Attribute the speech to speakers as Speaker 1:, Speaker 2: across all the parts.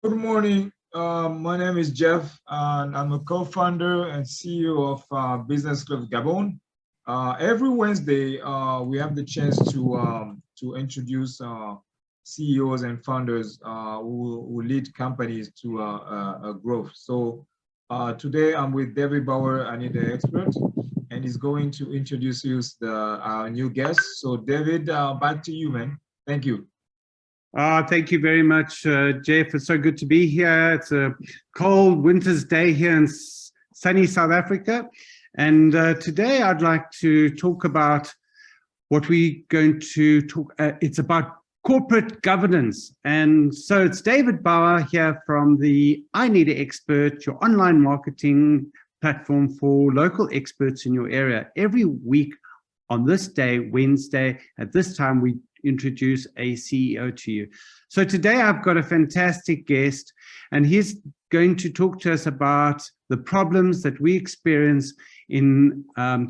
Speaker 1: Good morning. My name is Jeff, and I'm a co-founder and CEO of Business Club Gabon. Every Wednesday, we have the chance to introduce CEOs and founders who lead companies to a growth. So today, I'm with David Bauer, the expert, and he's going to introduce you our new guest. So David, back to you, man. Thank you.
Speaker 2: Thank you very much, Jeff. It's so good to be here. It's a cold winter's day here in sunny South Africa. And today I'd like to talk about what we're going to talk. It's about corporate governance. And so it's David Bauer here from the I Need an Expert, your online marketing platform for local experts in your area. Every week on this day, Wednesday, at this time, we introduce a CEO to you. So today I've got a fantastic guest, and he's going to talk to us about the problems that we experience in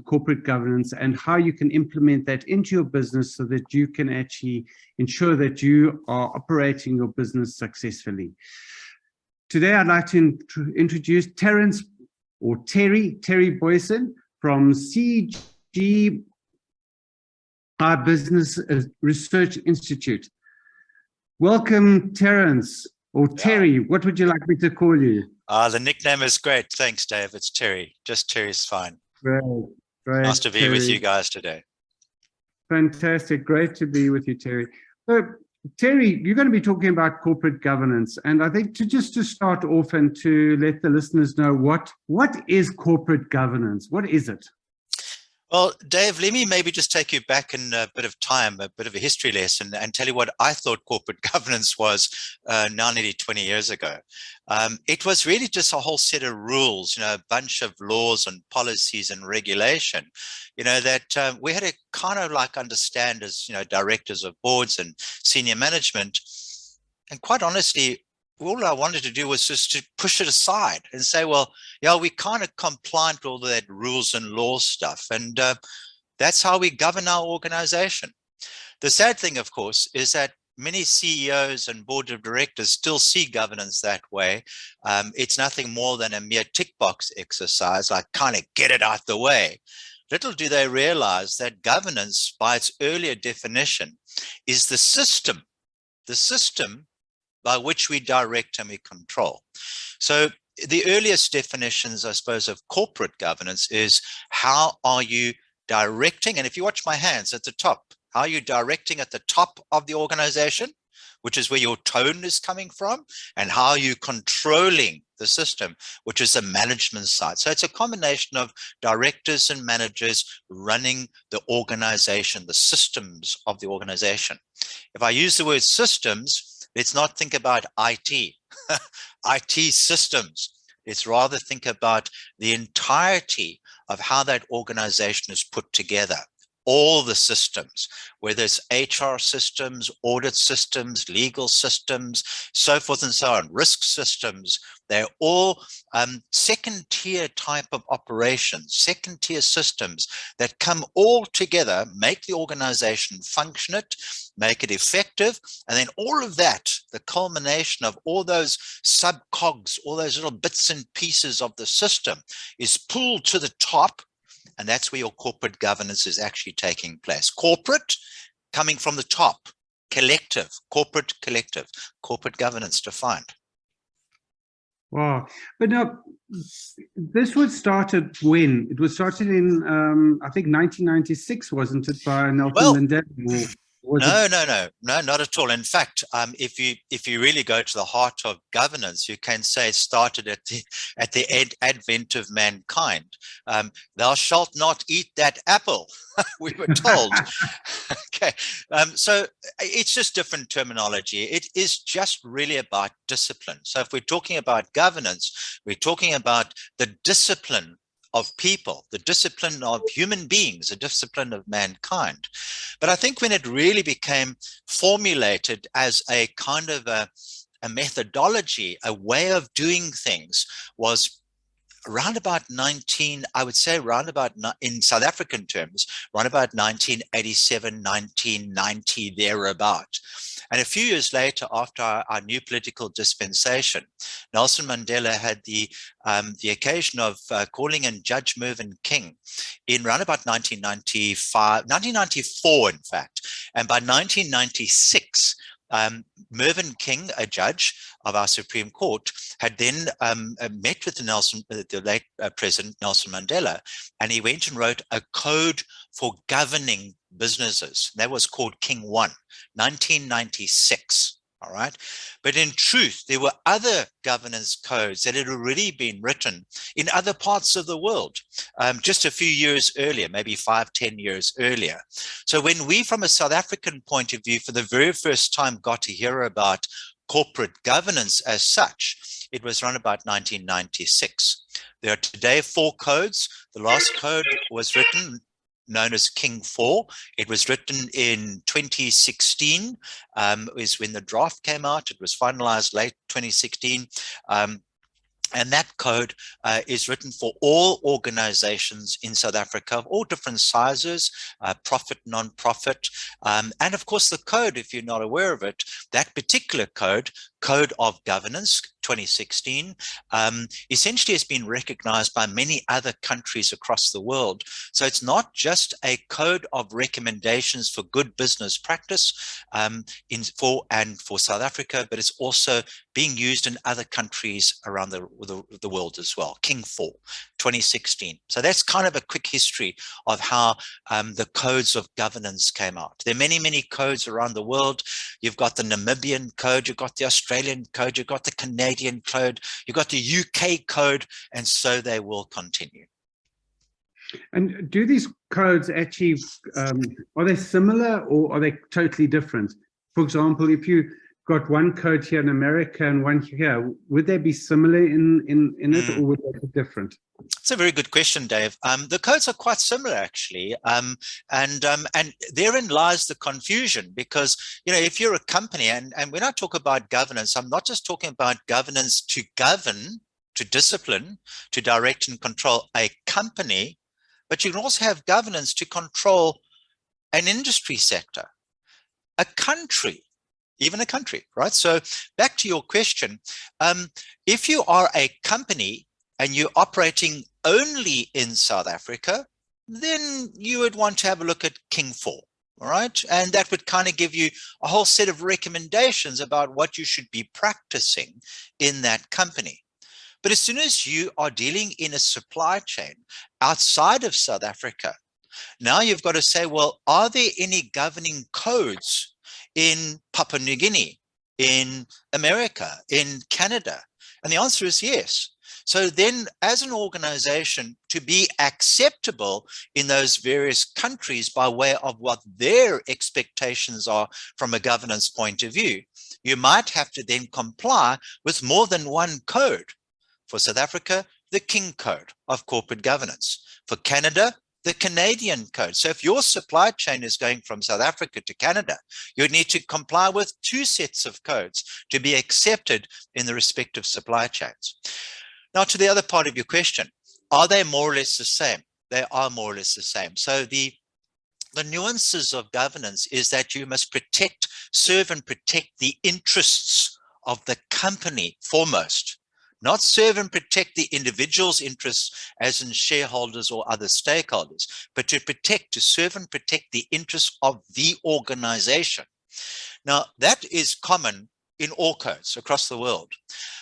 Speaker 2: corporate governance and how you can implement that into your business so that you can actually ensure that you are operating your business successfully. Today I'd like to introduce Terry Booysen from CGF Business Research Institute. Welcome, Terence, or Terry. What would you like me to call you?
Speaker 3: The nickname is great. Thanks, Dave. It's Terry. Just Terry's fine.
Speaker 2: Great.
Speaker 3: Nice to be with you guys today.
Speaker 2: Fantastic. Great to be with you, Terry. So, Terry, you're going to be talking about corporate governance. And I think to start off and to let the listeners know what is corporate governance? What is it?
Speaker 3: Well, Dave, let me maybe just take you back in a bit of time, a bit of a history lesson, and tell you what I thought corporate governance was now nearly 20 years ago. It was really just a whole set of rules, a bunch of laws and policies and regulation, that we had to kind of like understand as, directors of boards and senior management. And quite honestly, all I wanted to do was just to push it aside and say, well, we kind of compliant with all that rules and law stuff. And that's how we govern our organization. The sad thing, of course, is that many CEOs and board of directors still see governance that way. It's nothing more than a mere tick box exercise, like kind of get it out the way. Little do they realize that governance, by its earlier definition, is the system by which we direct and we control. So the earliest definitions, I suppose, of corporate governance is how are you directing? And if you watch my hands at the top, how are you directing at the top of the organization, which is where your tone is coming from, and how are you controlling the system, which is the management side. So it's a combination of directors and managers running the organization, the systems of the organization. If I use the word systems, let's not think about IT, IT systems. Let's rather think about the entirety of how that organization is put together. All the systems, whether it's HR systems, audit systems, legal systems, so forth and so on, risk systems, they're all second-tier type of operations, second-tier systems that come all together, make the organization functionate, make it effective, and then all of that, the culmination of all those sub-cogs, all those little bits and pieces of the system is pulled to the top. And that's where your corporate governance is actually taking place. Corporate coming from the top, collective, corporate governance defined.
Speaker 2: Wow. But now, this was started when? It was started in, I think, 1996, wasn't it, by Nelson Mandela?
Speaker 3: No, not at all. In fact, if you really go to the heart of governance, you can say it started at the advent of mankind. Thou shalt not eat that apple, we were told. Okay, so it's just different terminology. It is just really about discipline. So if we're talking about governance, we're talking about the discipline of people, the discipline of human beings, the discipline of mankind. But I think when it really became formulated as a kind of a methodology, a way of doing things, was around about I would say around about, in South African terms, around about 1987, 1990, thereabout. And a few years later, after our new political dispensation, Nelson Mandela had the occasion of calling in Judge Mervyn King in around about 1994, in fact. And by 1996, Mervyn King, a judge of our Supreme Court, had then met with the late President Nelson Mandela, and he went and wrote a code for governing businesses. That was called King 1, 1996. All right. But in truth, there were other governance codes that had already been written in other parts of the world just a few years earlier, maybe 5-10 years earlier. So when we, from a South African point of view, for the very first time got to hear about corporate governance as such, it was around about 1996. There are today 4 codes. The last code was written, known as King 4. It was written in 2016, is when the draft came out. It was finalized late 2016. And that code is written for all organizations in South Africa of all different sizes, profit, non-profit. And of course, the code, if you're not aware of it, that particular code, Code of Governance 2016, essentially has been recognized by many other countries across the world. So it's not just a code of recommendations for good business practice for South Africa, but it's also being used in other countries around the world as well. King 4, 2016. So that's kind of a quick history of how the codes of governance came out. There are many, many codes around the world. You've got the Namibian code, you've got the Australian code, you've got the Canadian code, you've got the UK code, and so they will continue.
Speaker 2: And do these codes actually, are they similar or are they totally different? For example, if you got one code here in America and one here, would they be similar in it, or would they be different?
Speaker 3: It's a very good question, Dave. The codes are quite similar, actually, and therein lies the confusion, because if you're a company, and when I talk about governance, I'm not just talking about governance to govern, to discipline, to direct and control a company, but you can also have governance to control an industry sector, a country. Even a country, right? So back to your question, if you are a company and you're operating only in South Africa, then you would want to have a look at King 4, all right? And that would kind of give you a whole set of recommendations about what you should be practicing in that company. But as soon as you are dealing in a supply chain outside of South Africa, now you've got to say, well, are there any governing codes in Papua New Guinea, in America, in Canada? And the answer is yes. So then as an organization, to be acceptable in those various countries by way of what their expectations are from a governance point of view, you might have to then comply with more than one code. For South Africa, the King Code of Corporate Governance. For Canada, the Canadian code. So if your supply chain is going from South Africa to Canada, you need to comply with 2 sets of codes to be accepted in the respective supply chains. Now, to the other part of your question, are they more or less the same? They are more or less the same. So the nuances of governance is that you must serve and protect the interests of the company foremost. Not serve and protect the individual's interests as in shareholders or other stakeholders, but to serve and protect the interests of the organization. Now, that is common in all codes across the world.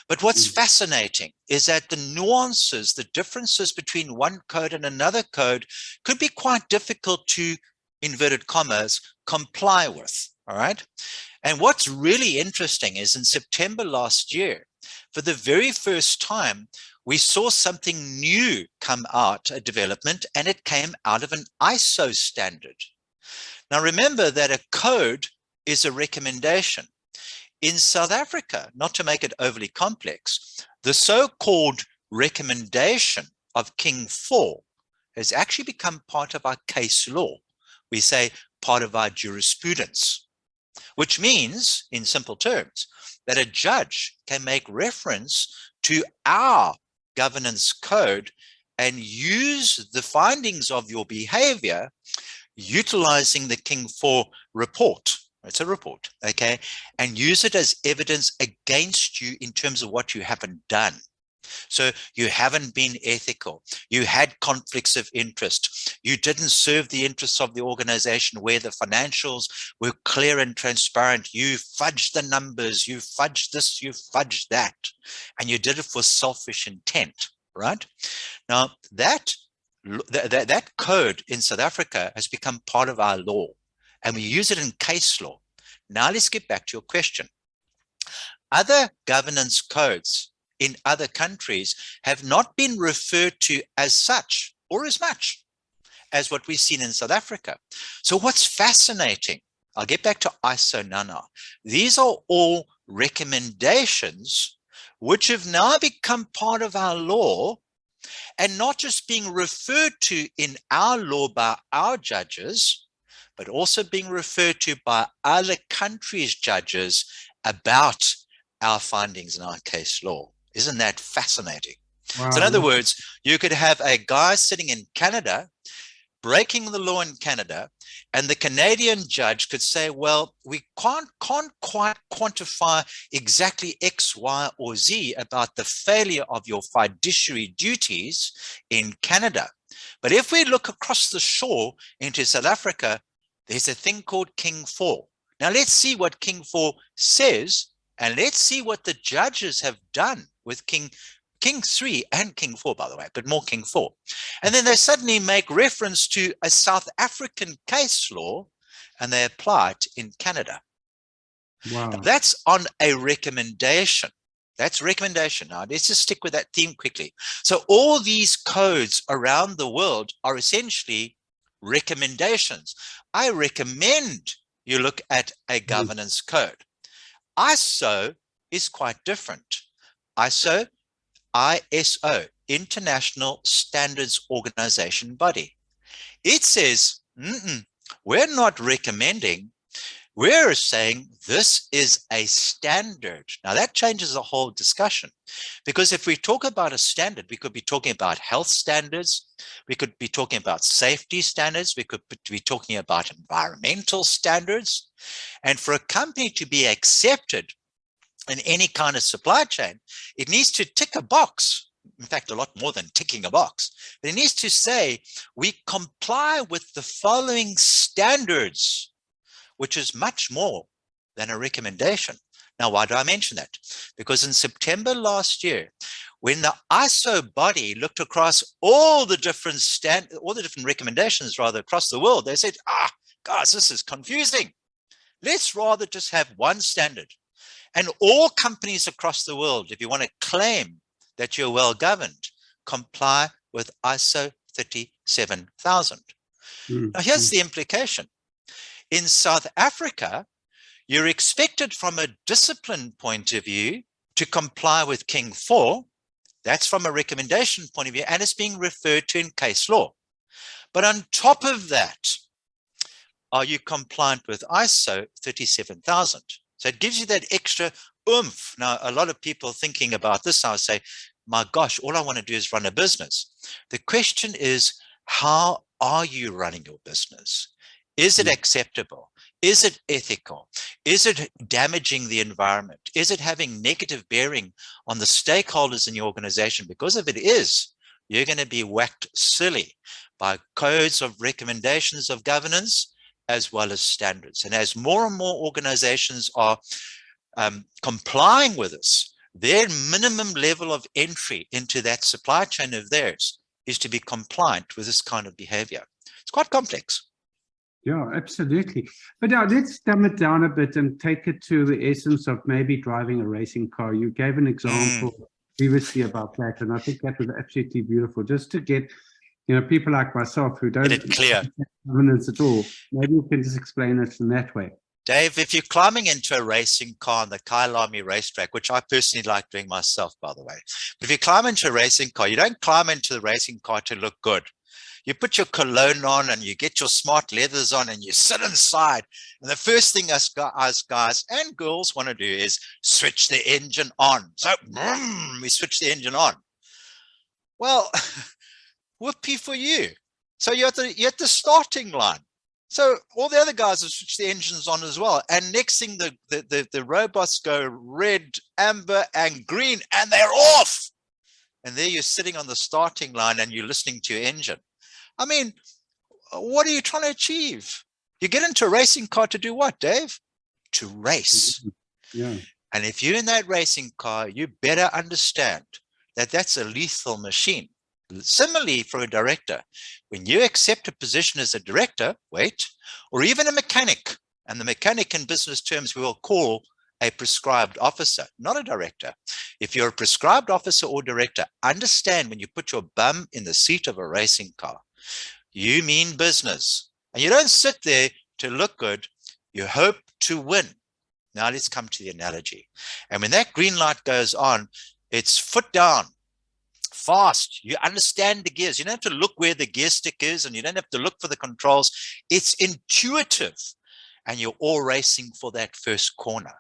Speaker 3: But what's fascinating is that the nuances, the differences between one code and another code could be quite difficult to, inverted commas, comply with, all right? And what's really interesting is in September last year, for the very first time, we saw something new come out, a development, and it came out of an ISO standard. Now, remember that a code is a recommendation. In South Africa, not to make it overly complex, the so-called recommendation of King 4 has actually become part of our case law. We say part of our jurisprudence, which means, in simple terms, that a judge can make reference to our governance code and use the findings of your behavior utilizing the King 4 report. It's a report, okay? And use it as evidence against you in terms of what you haven't done. So you haven't been ethical. You had conflicts of interest. You didn't serve the interests of the organization where the financials were clear and transparent. You fudged the numbers. You fudged this, you fudged that. And you did it for selfish intent, right? Now, that code in South Africa has become part of our law, and we use it in case law. Now let's get back to your question. Other governance codes in other countries have not been referred to as such or as much as what we've seen in South Africa. So what's fascinating, I'll get back to ISO NANA. These are all recommendations which have now become part of our law and not just being referred to in our law by our judges, but also being referred to by other countries' judges about our findings in our case law. Isn't that fascinating? Wow. So in other words, you could have a guy sitting in Canada, breaking the law in Canada, and the Canadian judge could say, well, we can't quite quantify exactly X, Y, or Z about the failure of your fiduciary duties in Canada. But if we look across the shore into South Africa, there's a thing called King 4. Now let's see what King 4 says, and let's see what the judges have done with King 3 and King 4, by the way, but more King 4. And then they suddenly make reference to a South African case law, and they apply it in Canada. Wow. Now, that's on a recommendation. That's recommendation. Now, let's just stick with that theme quickly. So all these codes around the world are essentially recommendations. I recommend you look at a governance code. ISO is quite different. ISO, International Standards Organization body. It says, we're not recommending, we're saying this is a standard. Now that changes the whole discussion, because if we talk about a standard, we could be talking about health standards, we could be talking about safety standards, we could be talking about environmental standards. And for a company to be accepted in any kind of supply chain, it needs to tick a box. In fact, a lot more than ticking a box. But it needs to say, we comply with the following standards, which is much more than a recommendation. Now, why do I mention that? Because in September last year, when the ISO body looked across all the different recommendations rather across the world, they said, guys, this is confusing. Let's rather just have one standard. And all companies across the world, if you want to claim that you're well governed, comply with ISO 37000. Now, here's the implication. In South Africa, you're expected from a discipline point of view to comply with King 4. That's from a recommendation point of view, and it's being referred to in case law. But on top of that, are you compliant with ISO 37000? So it gives you that extra oomph. Now, a lot of people thinking about this, I'll say, my gosh, all I want to do is run a business. The question is, how are you running your business? Is it acceptable? Is it ethical? Is it damaging the environment? Is it having negative bearing on the stakeholders in your organization? Because if it is, you're going to be whacked silly by codes of recommendations of governance as well as standards. And as more and more organizations are complying with this, their minimum level of entry into that supply chain of theirs is to be compliant with this kind of behavior. It's quite complex.
Speaker 2: Yeah, absolutely. But now let's dumb it down a bit and take it to the essence of maybe driving a racing car. You gave an example previously about that, and I think that was absolutely beautiful. Just to get, people like myself who don't
Speaker 3: understand
Speaker 2: governance at all, maybe you can just explain it in that way.
Speaker 3: Dave, if you're climbing into a racing car on the Kailami racetrack, which I personally like doing myself, by the way, but if you climb into a racing car, you don't climb into the racing car to look good. You put your cologne on and you get your smart leathers on and you sit inside. And the first thing us guys and girls want to do is switch the engine on. So we switch the engine on. Well, whoopee for you. So you're at the starting line. So all the other guys have switched the engines on as well. And next thing, the robots go red, amber, and green, and they're off. And there you're sitting on the starting line and you're listening to your engine. I mean, what are you trying to achieve? You get into a racing car to do what, Dave? To race.
Speaker 2: Yeah.
Speaker 3: And if you're in that racing car, you better understand that that's a lethal machine. Similarly, for a director, when you accept a position as a director, or even a mechanic, and the mechanic in business terms we will call a prescribed officer, not a director. If you're a prescribed officer or director, understand when you put your bum in the seat of a racing car, you mean business. And you don't sit there to look good, you hope to win. Now let's come to the analogy. And when that green light goes on, it's foot down, fast. You understand the gears. You don't have to look where the gear stick is, and you don't have to look for the controls. It's intuitive, and you're all racing for that first corner.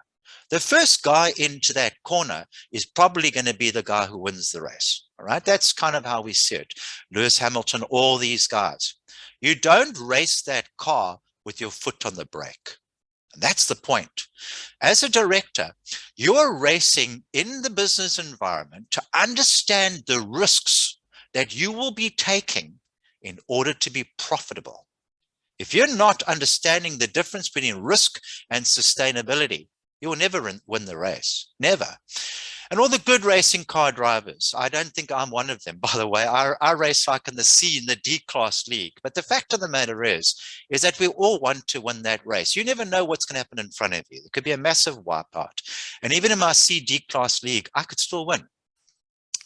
Speaker 3: The first guy into that corner is probably going to be the guy who wins the race. All right, that's kind of how we see it. Lewis Hamilton, all these guys. You don't race that car with your foot on the brake. And that's the point. As a director, you're racing in the business environment to understand the risks that you will be taking in order to be profitable. If you're not understanding the difference between risk and sustainability, you will never win the race, never. And all the good racing car drivers, I don't think I'm one of them, by the way. I race like in the C in the D-class league. But the fact of the matter is that we all want to win that race. You never know what's going to happen in front of you. It could be a massive wipeout. And even in my C D-class league, I could still win.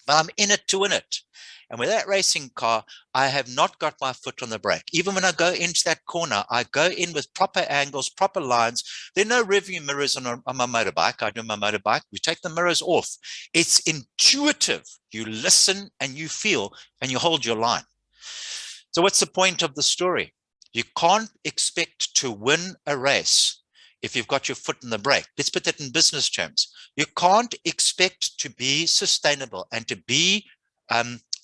Speaker 3: But I'm in it to win it. And with that racing car, I have not got my foot on the brake. Even when I go into that corner, I go in with proper angles, proper lines. There are no rearview mirrors on my motorbike. I do my motorbike. We take the mirrors off. It's intuitive. You listen and you feel and you hold your line. So what's the point of the story? You can't expect to win a race if you've got your foot on the brake. Let's put that in business terms. You can't expect to be sustainable and to be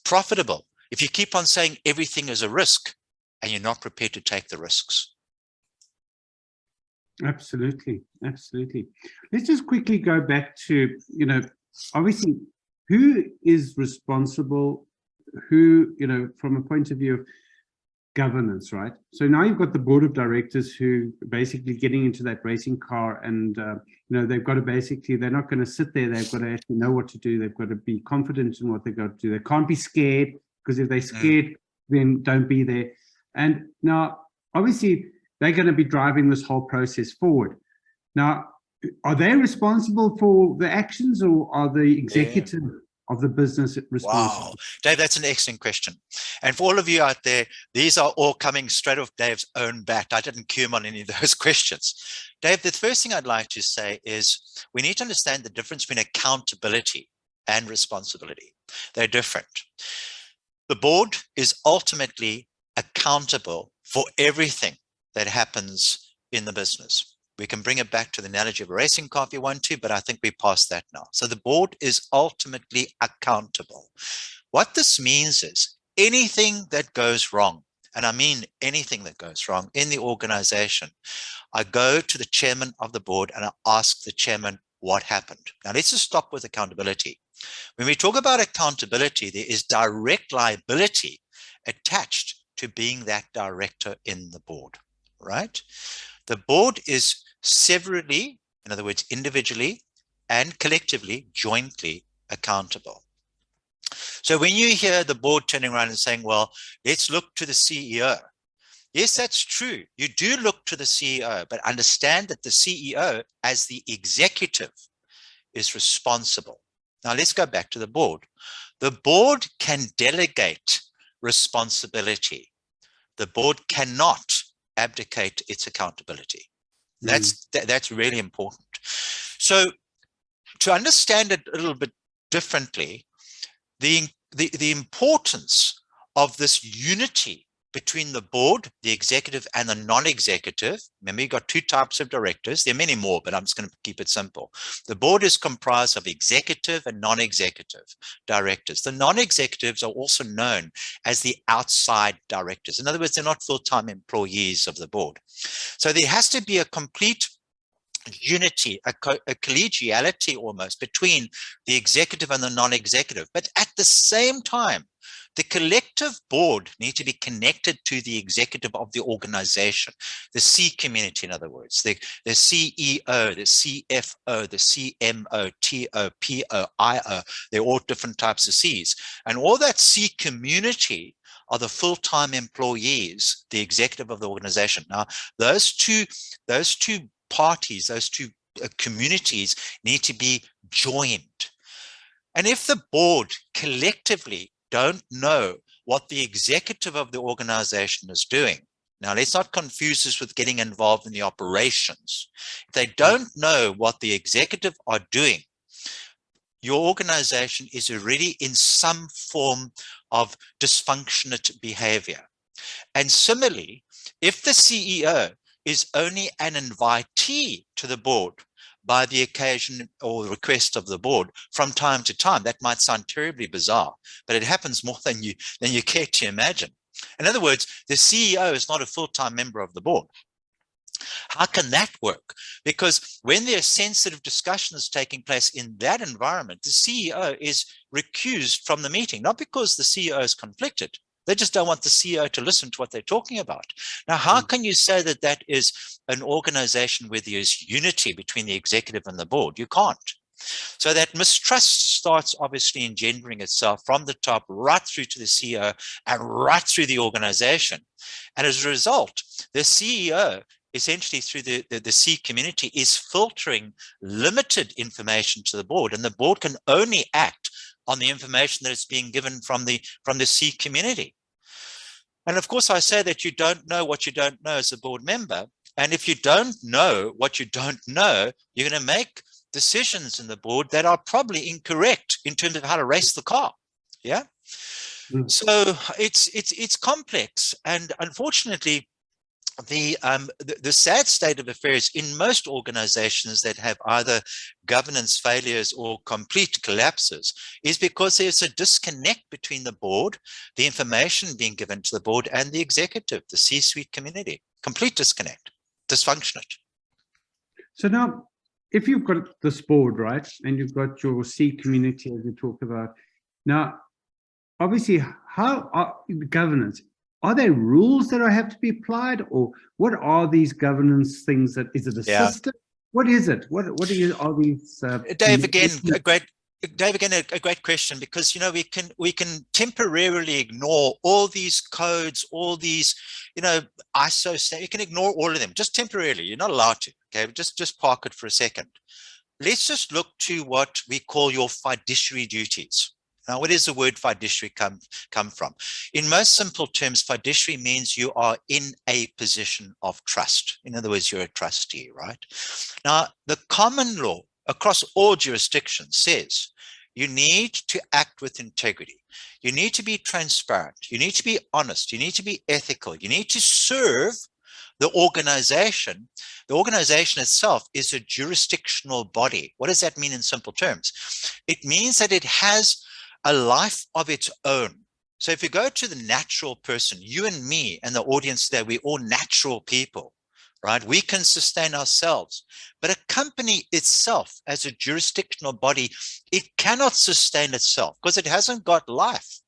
Speaker 3: profitable if you keep on saying everything is a risk and you're not prepared to take the risks.
Speaker 2: Absolutely, absolutely. Let's just quickly go back to, obviously, who is responsible, who, from a point of view of governance, right? So now you've got the board of directors who are basically getting into that racing car, and they've got to basically, they're not going to sit there, they've got to actually know what to do, they've got to be confident in what they've got to do. They can't be scared, because if they're scared, then don't be there. And now, obviously, they're going to be driving this whole process forward. Now, are they responsible for the actions, or are the executive of the business responsible?
Speaker 3: Wow, Dave, that's an excellent question. And for all of you out there, these are all coming straight off Dave's own bat. I didn't cue him on any of those questions. Dave, the first thing I'd like to say is we need to understand the difference between accountability and responsibility. They're different. The board is ultimately accountable for everything that happens in the business. We can bring it back to the analogy of a racing car if you want to, but I think we're past that now. So the board is ultimately accountable. What this means is anything that goes wrong, and I mean anything that goes wrong in the organization, I go to the chairman of the board and I ask the chairman what happened. Now let's just stop with accountability. When we talk about accountability, there is direct liability attached to being that director in the board, right? The board is severally, in other words, individually and collectively, jointly accountable. So when you hear the board turning around and saying, well, let's look to the CEO. Yes, that's true. You do look to the CEO, but understand that the CEO, as the executive, is responsible. Now let's go back to the board. The board can delegate responsibility. The board cannot abdicate its accountability. That's really important. So to understand it a little bit differently, the importance of this unity between the board, the executive, and the non-executive. Remember, you've got two types of directors. There are many more, but I'm just going to keep it simple. The board is comprised of executive and non-executive directors. The non-executives are also known as the outside directors. In other words, they're not full-time employees of the board. So there has to be a complete unity, a collegiality almost between the executive and the non-executive. But at the same time, the collective board need to be connected to the executive of the organization, the C community, in other words, the CEO, the CFO, the CMO, TO, PO, IO. They're all different types of Cs. And all that C community are the full-time employees, the executive of the organization. Now, those two parties, those two communities need to be joined. And if the board collectively don't know what the executive of the organization is doing, now let's not confuse this with getting involved in the operations. If they don't know what the executive are doing, your organization is already in some form of dysfunctionate behavior. And similarly, if the CEO is only an invitee to the board by the occasion or request of the board from time to time, that might sound terribly bizarre, but it happens more than you care to imagine. In other words, the CEO is not a full-time member of the board. How can that work? Because when there are sensitive discussions taking place in that environment, the CEO is recused from the meeting, not because the CEO is conflicted. They just don't want the CEO to listen to what they're talking about. Now, how can you say that that is an organization where there is unity between the executive and the board? You can't. So that mistrust starts obviously engendering itself from the top right through to the CEO and right through the organization. And as a result, the CEO essentially through the C community is filtering limited information to the board, and the board can only act on the information that is being given from the C community. And of course, I say that you don't know what you don't know as a board member. And if you don't know what you don't know, you're going to make decisions in the board that are probably incorrect in terms of how to race the car. Yeah. So it's complex. And unfortunately, the sad state of affairs in most organizations that have either governance failures or complete collapses is because there's a disconnect between the board, the information being given to the board, and the executive, the C-suite community. Complete disconnect, dysfunctionate.
Speaker 2: So now, if you've got this board, right, and you've got your C community as you talk about, now, obviously, how are the governance? Are there rules that have to be applied, or what are these governance things? That is it a system? What is it? What are these?
Speaker 3: Dave, again, a great question, because we can temporarily ignore all these codes, all these ISO. You can ignore all of them just temporarily. You're not allowed to. Okay, just park it for a second. Let's just look to what we call your fiduciary duties. Now, where does the word fiduciary come from? In most simple terms, fiduciary means you are in a position of trust. In other words, you're a trustee, right? Now, the common law across all jurisdictions says you need to act with integrity. You need to be transparent. You need to be honest. You need to be ethical. You need to serve the organization. The organization itself is a jurisdictional body. What does that mean in simple terms? It means that it has a life of its own. So if you go to the natural person, you and me and the audience there, we're all natural people, right? We can sustain ourselves. But a company itself, as a jurisdictional body, it cannot sustain itself because it hasn't got life.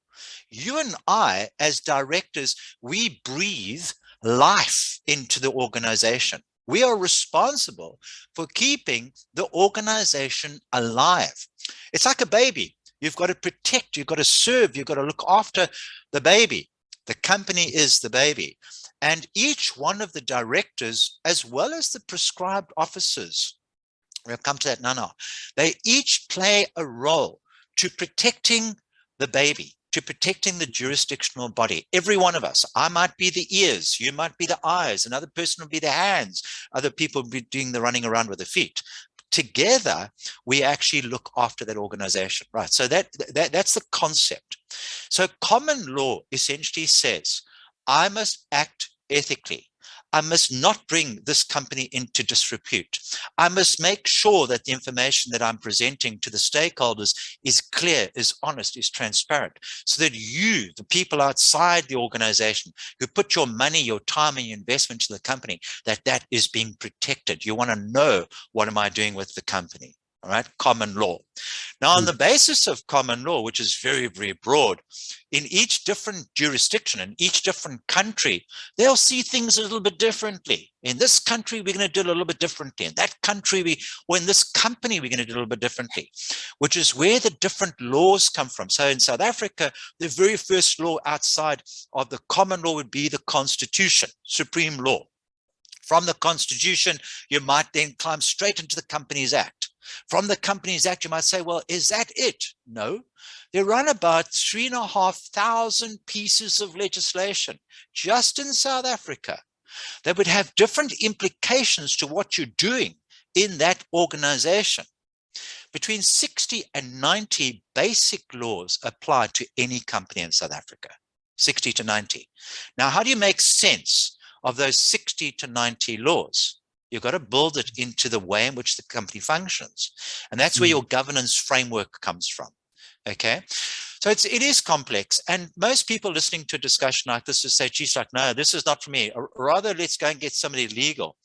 Speaker 3: You and I, as directors, we breathe life into the organization. We are responsible for keeping the organization alive. It's like a baby. You've got to protect, you've got to serve, you've got to look after the baby. The company is the baby. And each one of the directors, as well as the prescribed officers, we'll come to that now, they each play a role to protecting the baby, to protecting the jurisdictional body. Every one of us. I might be the ears, you might be the eyes, another person will be the hands, other people will be doing the running around with the feet. Together, we actually look after that organization, right? So that's the concept. So common law essentially says, I must act ethically. I must not bring this company into disrepute. I must make sure that the information that I'm presenting to the stakeholders is clear, is honest, is transparent, so that you, the people outside the organization who put your money, your time, and your investment to the company, that is being protected. You want to know, what am I doing with the company? All right, common law. Now, on the basis of common law, which is very, very broad, in each different jurisdiction, in each different country, they'll see things a little bit differently. In this country, we're going to do it a little bit differently. In that country, or in this company, we're going to do it a little bit differently, which is where the different laws come from. So in South Africa, the very first law outside of the common law would be the Constitution, supreme law. From the Constitution, you might then climb straight into the Companies Act. From the Companies Act, you might say, well, is that it? No. There run about 3,500 pieces of legislation just in South Africa that would have different implications to what you're doing in that organization. Between 60 and 90 basic laws apply to any company in South Africa, 60 to 90. Now, how do you make sense of those 60 to 90 laws? You've got to build it into the way in which the company functions. And that's where your governance framework comes from. Okay. So it is complex. And most people listening to a discussion like this will say, geez, like, no, this is not for me. Or rather, let's go and get somebody legal.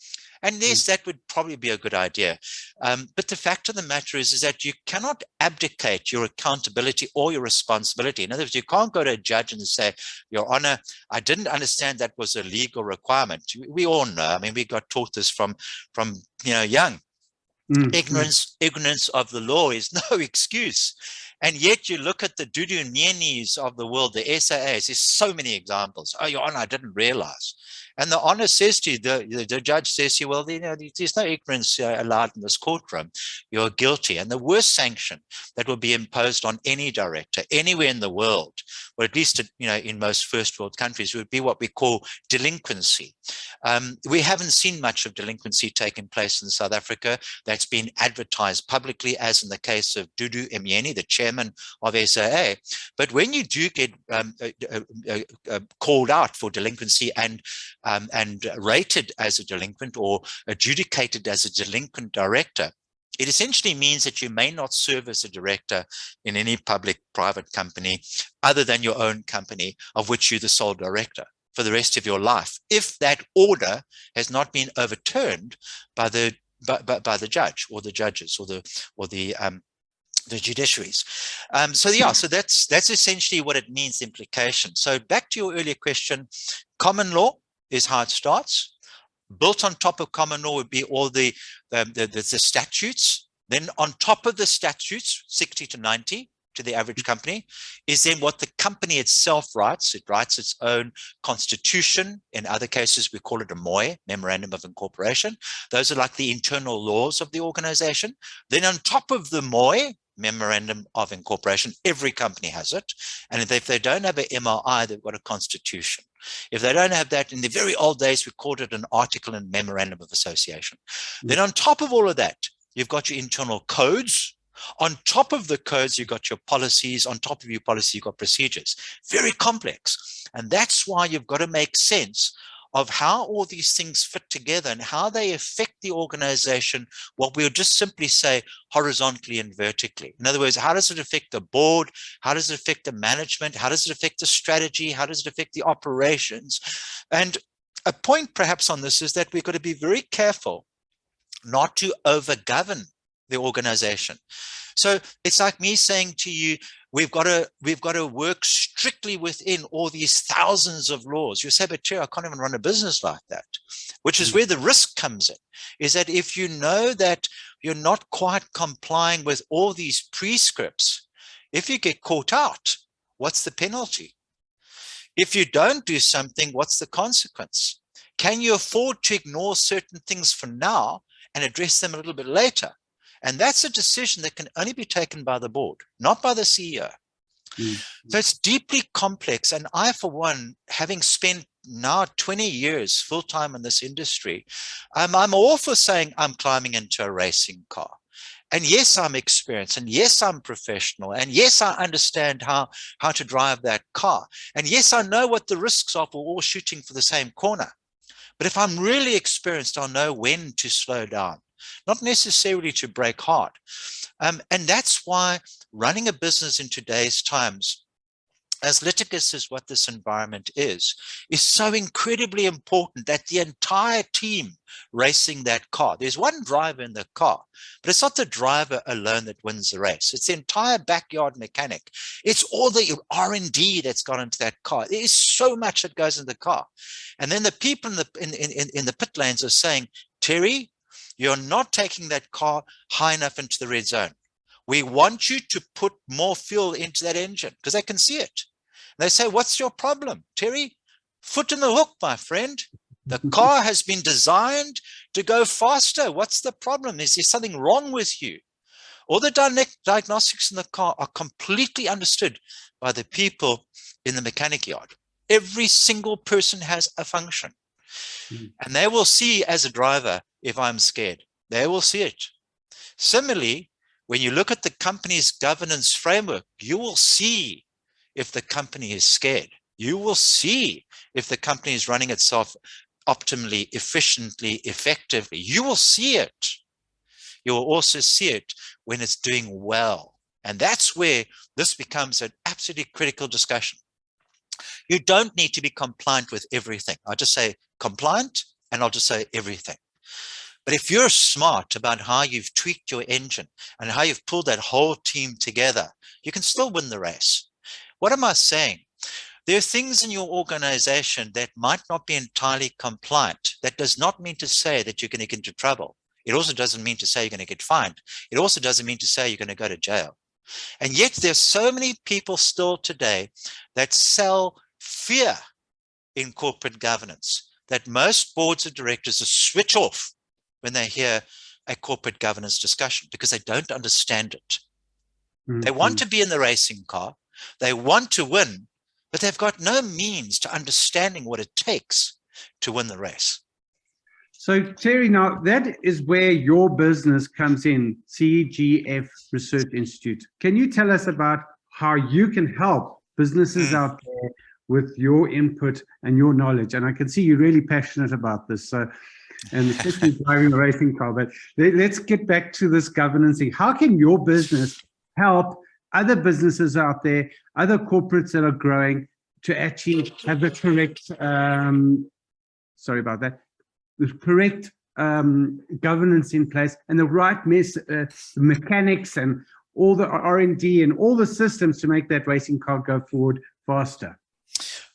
Speaker 3: And yes, that would probably be a good idea. But the fact of the matter is that you cannot abdicate your accountability or your responsibility. In other words, you can't go to a judge and say, Your Honor, I didn't understand that was a legal requirement. We all know. I mean, we got taught this from young. Ignorance of the law is no excuse. And yet you look at the Dudu Nyenis of the world, the SAAs, there's so many examples. Oh, Your Honor, I didn't realize. And the honor says to you, the judge says to you, well, there's no ignorance allowed in this courtroom. You're guilty. And the worst sanction that will be imposed on any director anywhere in the world, or at least in most first world countries, would be what we call delinquency. We haven't seen much of delinquency taking place in South Africa. That's been advertised publicly, as in the case of Dudu Mnyeni, the chairman of SAA. But when you do get called out for delinquency and rated as a delinquent or adjudicated as a delinquent director, it essentially means that you may not serve as a director in any public-private company other than your own company, of which you're the sole director for the rest of your life, if that order has not been overturned by the judge or the judges or the judiciaries. So that's essentially what it means, implication. So back to your earlier question, common law is how it starts. Built on top of common law would be all the statutes. Then on top of the statutes, 60 to 90 to the average company, is then what the company itself writes. It writes its own constitution. In other cases, we call it a MOI, Memorandum of Incorporation. Those are like the internal laws of the organization. Then on top of the MOI, Memorandum of Incorporation, every company has it. And if they don't have an MRI, they've got a constitution. If they don't have that, in the very old days, we called it an article and memorandum of association. Then on top of all of that, you've got your internal codes. On top of the codes, you've got your policies. On top of your policy, you've got procedures. Very complex. And that's why you've got to make sense of how all these things fit together and how they affect the organization, what we'll just simply say horizontally and vertically. In other words, how does it affect the board? How does it affect the management? How does it affect the strategy? How does it affect the operations? And a point perhaps on this is that we've got to be very careful not to overgovern the organization. So it's like me saying to you, we've got to work strictly within all these thousands of laws. You say, but Chair, I can't even run a business like that, which is where the risk comes in, is that if you know that you're not quite complying with all these prescripts, if you get caught out, what's the penalty? If you don't do something, what's the consequence? Can you afford to ignore certain things for now and address them a little bit later? And that's a decision that can only be taken by the board, not by the CEO. So it's deeply complex. And I, for one, having spent now 20 years full-time in this industry, I'm all for saying I'm climbing into a racing car. And yes, I'm experienced, and yes, I'm professional, and yes, I understand how to drive that car. And yes, I know what the risks are for all shooting for the same corner. But if I'm really experienced, I'll know when to slow down, not necessarily to brake hard. And that's why running a business in today's times, as litigious as what this environment is so incredibly important, that the entire team racing that car, there's one driver in the car, but it's not the driver alone that wins the race. It's the entire backyard mechanic. It's all the R&D that's gone into that car. There is so much that goes in the car. And then the people in the pit lanes are saying, Terry, you're not taking that car high enough into the red zone. We want you to put more fuel into that engine, because they can see it. They say, what's your problem, Terry? Foot in the hook, my friend. The car has been designed to go faster. What's the problem? Is there something wrong with you? All the diagnostics in the car are completely understood by the people in the mechanic yard. Every single person has a function. And they will see as a driver if I'm scared. They will see it. Similarly, when you look at the company's governance framework, you will see if the company is scared. You will see if the company is running itself optimally, efficiently, effectively. You will see it. You will also see it when it's doing well. And that's where this becomes an absolutely critical discussion. You don't need to be compliant with everything. I'll just say compliant, and I'll just say everything. But if you're smart about how you've tweaked your engine and how you've pulled that whole team together, you can still win the race. What am I saying? There are things in your organization that might not be entirely compliant. That does not mean to say that you're going to get into trouble. It also doesn't mean to say you're going to get fined. It also doesn't mean to say you're going to go to jail. And yet there's so many people still today that sell fear in corporate governance, that most boards of directors are switch off when they hear a corporate governance discussion, because they don't understand it. They want to be in the racing car. They want to win, but they've got no means to understanding what it takes to win the race.
Speaker 2: So Terry, now that is where your business comes in, CGF Research Institute. Can you tell us about how you can help businesses out there with your input and your knowledge? And I can see you're really passionate about this. So, and especially driving a racing car. But let's get back to this governance thing. How can your business help other businesses out there, other corporates that are growing, to actually have the correct, sorry about that, the correct governance in place and the right mechanics and all the R&D and all the systems to make that racing car go forward faster?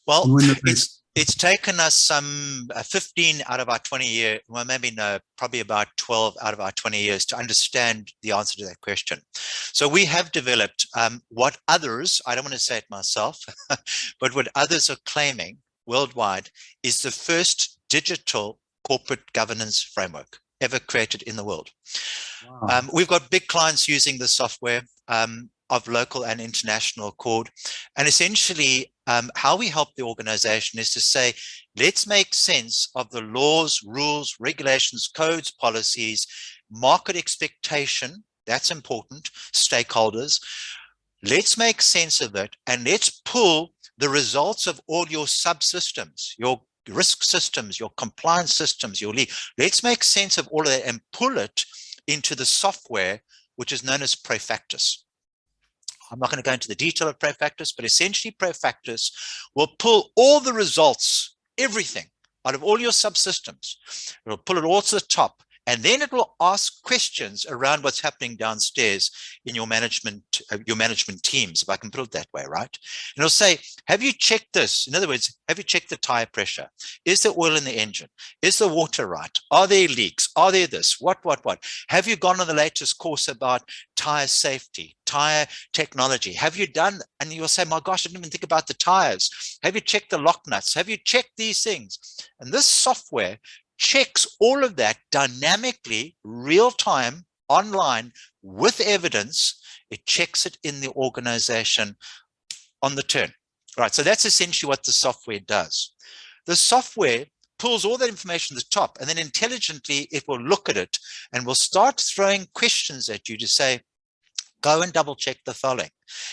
Speaker 3: Well, it's taken us some 15 out of our 20 years, well, maybe no, probably about 12 out of our 20 years to understand the answer to that question. So we have developed what others, I don't want to say it myself, but what others are claiming worldwide is the first digital corporate governance framework ever created in the world. Wow. We've got big clients using the software of local and international accord. And essentially, how we help the organization is to say, let's make sense of the laws, rules, regulations, codes, policies, market expectation, that's important, stakeholders. Let's make sense of it, and let's pull the results of all your subsystems, your risk systems, your compliance systems, your lead. Let's make sense of all of that and pull it into the software, which is known as ProFactors. I'm not going to go into the detail of ProFactors, but essentially ProFactors will pull all the results, everything, out of all your subsystems. It will pull it all to the top, and then it will ask questions around what's happening downstairs in your management teams, if I can put it that way, right? And it'll say, have you checked this? In other words, have you checked the tire pressure? Is there oil in the engine? Is the water right? Are there leaks? Are there this? What? Have you gone on the latest course about tire safety, tire technology? Have you done, and you'll say, my gosh, I didn't even think about the tires. Have you checked the lock nuts? Have you checked these things? And this software checks all of that dynamically, real time, online, with evidence. It checks it in the organization on the turn. Right, so that's essentially what the software does. The software pulls all that information at the top, and then intelligently it will look at it and will start throwing questions at you to say, go and double check the following.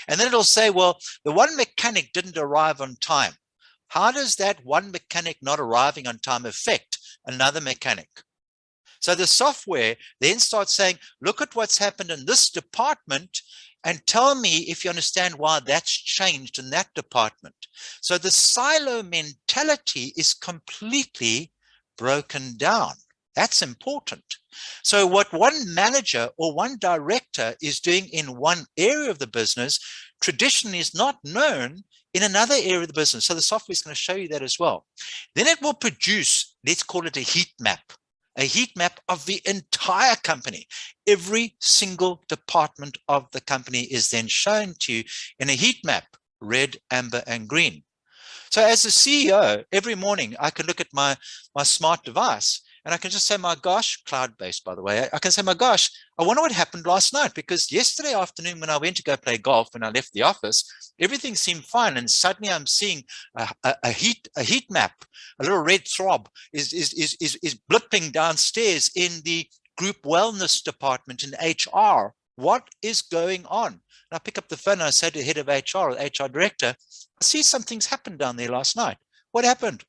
Speaker 3: And then it'll say, well, the one mechanic didn't arrive on time. How does that one mechanic not arriving on time affect another mechanic? So the software then starts saying, look at what's happened in this department and tell me if you understand why that's changed in that department. So the silo mentality is completely broken down. That's important. So what one manager or one director is doing in one area of the business traditionally is not known in another area of the business. So the software is going to show you that as well. Then it will produce, let's call it a heat map of the entire company. Every single department of the company is then shown to you in a heat map, red, amber, and green. So as a CEO, every morning I can look at my smart device and I can just say, my gosh, cloud-based, by the way, I can say, my gosh, I wonder what happened last night, because yesterday afternoon when I went to go play golf, when I left the office, everything seemed fine. And suddenly I'm seeing a heat map, a little red throb is blipping downstairs in the group wellness department in HR. What is going on? And I pick up the phone and I say to the head of HR, or HR director, I see something's happened down there last night. What happened?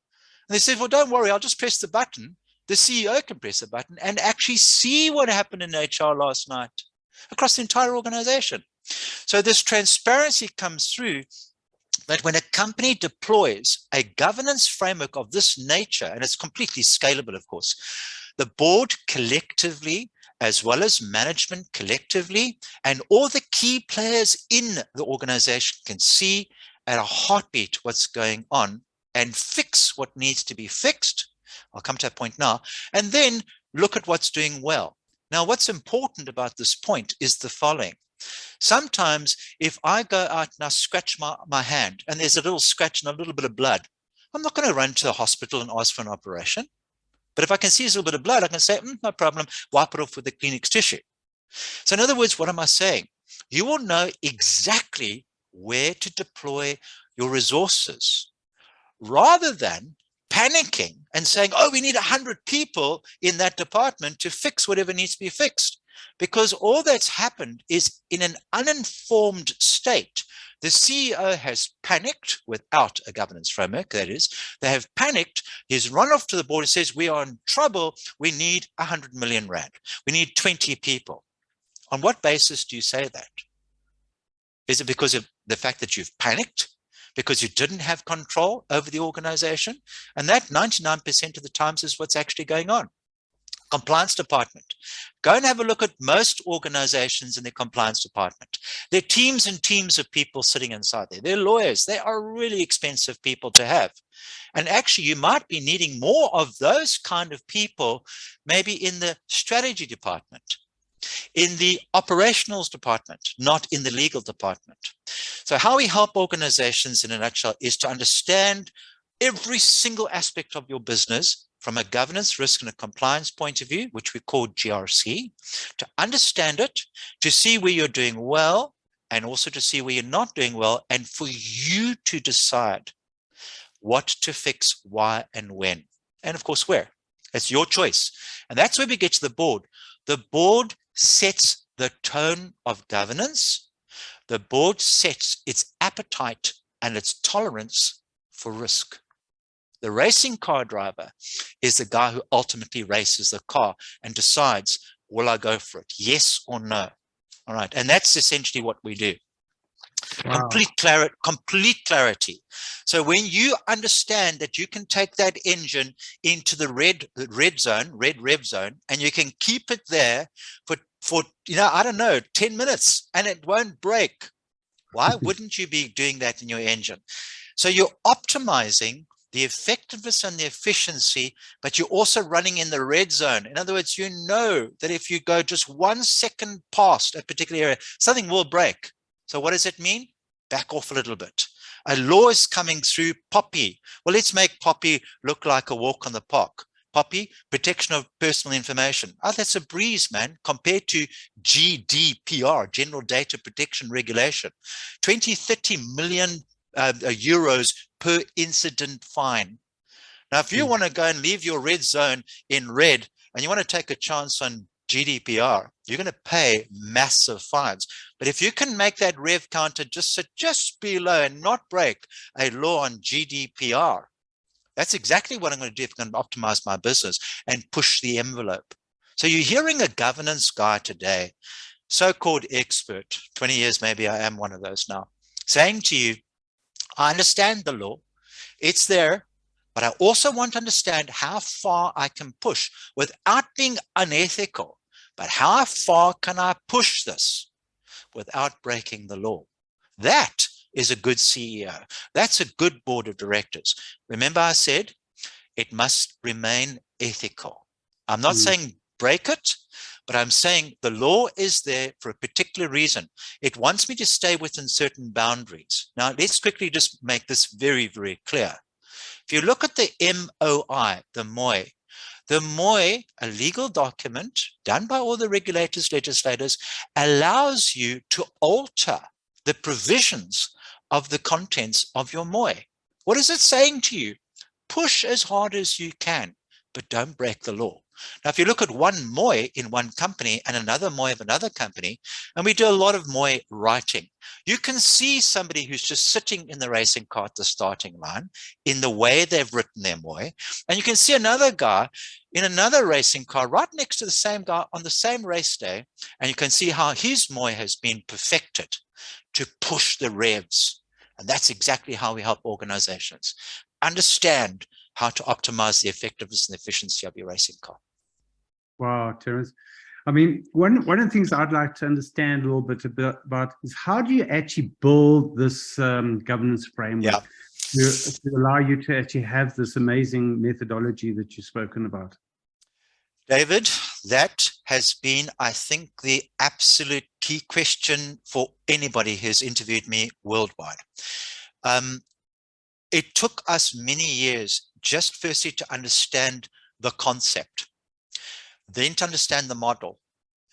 Speaker 3: And they said, well, don't worry, I'll just press the button. The CEO can press a button and actually see what happened in HR last night across the entire organization. So this transparency comes through that when a company deploys a governance framework of this nature, and it's completely scalable, of course, the board collectively, as well as management collectively, and all the key players in the organization can see at a heartbeat what's going on and fix what needs to be fixed. I'll come to that point now, and then look at what's doing well. Now, what's important about this point is the following. Sometimes if I go out and I scratch my hand and there's a little scratch and a little bit of blood, I'm not going to run to the hospital and ask for an operation. But if I can see there's a little bit of blood, I can say, no problem, wipe it off with the Kleenex tissue. So in other words, what am I saying? You will know exactly where to deploy your resources rather than panicking and saying, oh, we need 100 people in that department to fix whatever needs to be fixed. Because all that's happened is in an uninformed state. The CEO has panicked without a governance framework, that is. They have panicked. He's run off to the board and says, we are in trouble. We need 100 million rand. We need 20 people. On what basis do you say that? Is it because of the fact that you've panicked? Because you didn't have control over the organization? And that 99% of the times is what's actually going on. Compliance department. Go and have a look at most organizations in the compliance department. There are teams and teams of people sitting inside there. They're lawyers. They are really expensive people to have. And actually, you might be needing more of those kind of people, maybe in the strategy department, in the operationals department, not in the legal department. So how we help organizations in a nutshell is to understand every single aspect of your business from a governance, risk, and a compliance point of view, which we call GRC, to understand it, to see where you're doing well, and also to see where you're not doing well, and for you to decide what to fix, why, and when. And of course, where. It's your choice. And that's where we get to the board. The board sets the tone of governance. The board sets its appetite and its tolerance for risk. The racing car driver is the guy who ultimately races the car and decides, will I go for it? Yes or no? All right. And that's essentially what we do. Wow. Complete clarity. So when you understand that you can take that engine into the red rev zone, and you can keep it there for I don't know, 10 minutes and it won't break. Why wouldn't you be doing that in your engine? So you're optimizing the effectiveness and the efficiency, but you're also running in the red zone. In other words, you know that if you go just 1 second past a particular area, something will break. So what does it mean? Back off a little bit. A law is coming through, POPI. Well, let's make POPI look like a walk on the park. POPI, protection of personal information. Oh, that's a breeze, man, compared to GDPR, General Data Protection Regulation. 20, 30 million euros per incident fine. Now, if you want to go and leave your red zone in red and you want to take a chance on GDPR, you're going to pay massive fines. But if you can make that rev counter just sit just below and not break a law on GDPR, that's exactly what I'm going to do if I'm going to optimize my business and push the envelope. So you're hearing a governance guy today, so-called expert, 20 years maybe I am one of those now, saying to you, I understand the law, it's there, but I also want to understand how far I can push without being unethical. But how far can I push this without breaking the law? That is a good CEO. That's a good board of directors. Remember I said it must remain ethical. I'm not saying break it, but I'm saying the law is there for a particular reason. It wants me to stay within certain boundaries. Now, let's quickly just make this very, very clear. If you look at the MOI, the MOI, a legal document done by all the regulators, legislators, allows you to alter the provisions of the contents of your MOI. What is it saying to you? Push as hard as you can, but don't break the law. Now, if you look at one MOI in one company and another MOI of another company, and we do a lot of MOI writing, you can see somebody who's just sitting in the racing car at the starting line in the way they've written their MOI, and you can see another guy in another racing car right next to the same guy on the same race day, and you can see how his MOI has been perfected to push the revs. And that's exactly how we help organizations understand how to optimize the effectiveness and efficiency of your racing car.
Speaker 2: Wow, Terence. I mean, one of the things I'd like to understand a little bit about is how do you actually build this governance framework to allow you to actually have this amazing methodology that you've spoken about?
Speaker 3: David, that has been, I think, the absolute key question for anybody who's interviewed me worldwide. It took us many years just firstly to understand the concept, then to understand the model,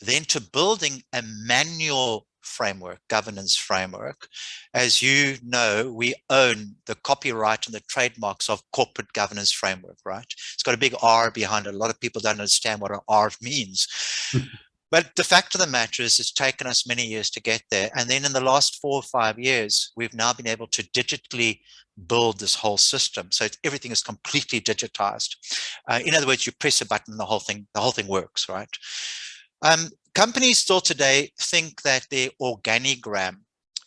Speaker 3: then to building a manual framework, governance framework. As you know, we own the copyright and the trademarks of corporate governance framework, right? It's got a big R behind it. A lot of people don't understand what an R means. But the fact of the matter is it's taken us many years to get there. And then in the last 4 or 5 years, we've now been able to digitally build this whole system. So everything is completely digitized. In other words, you press a button, the whole thing works, right? Companies still today think that their organigram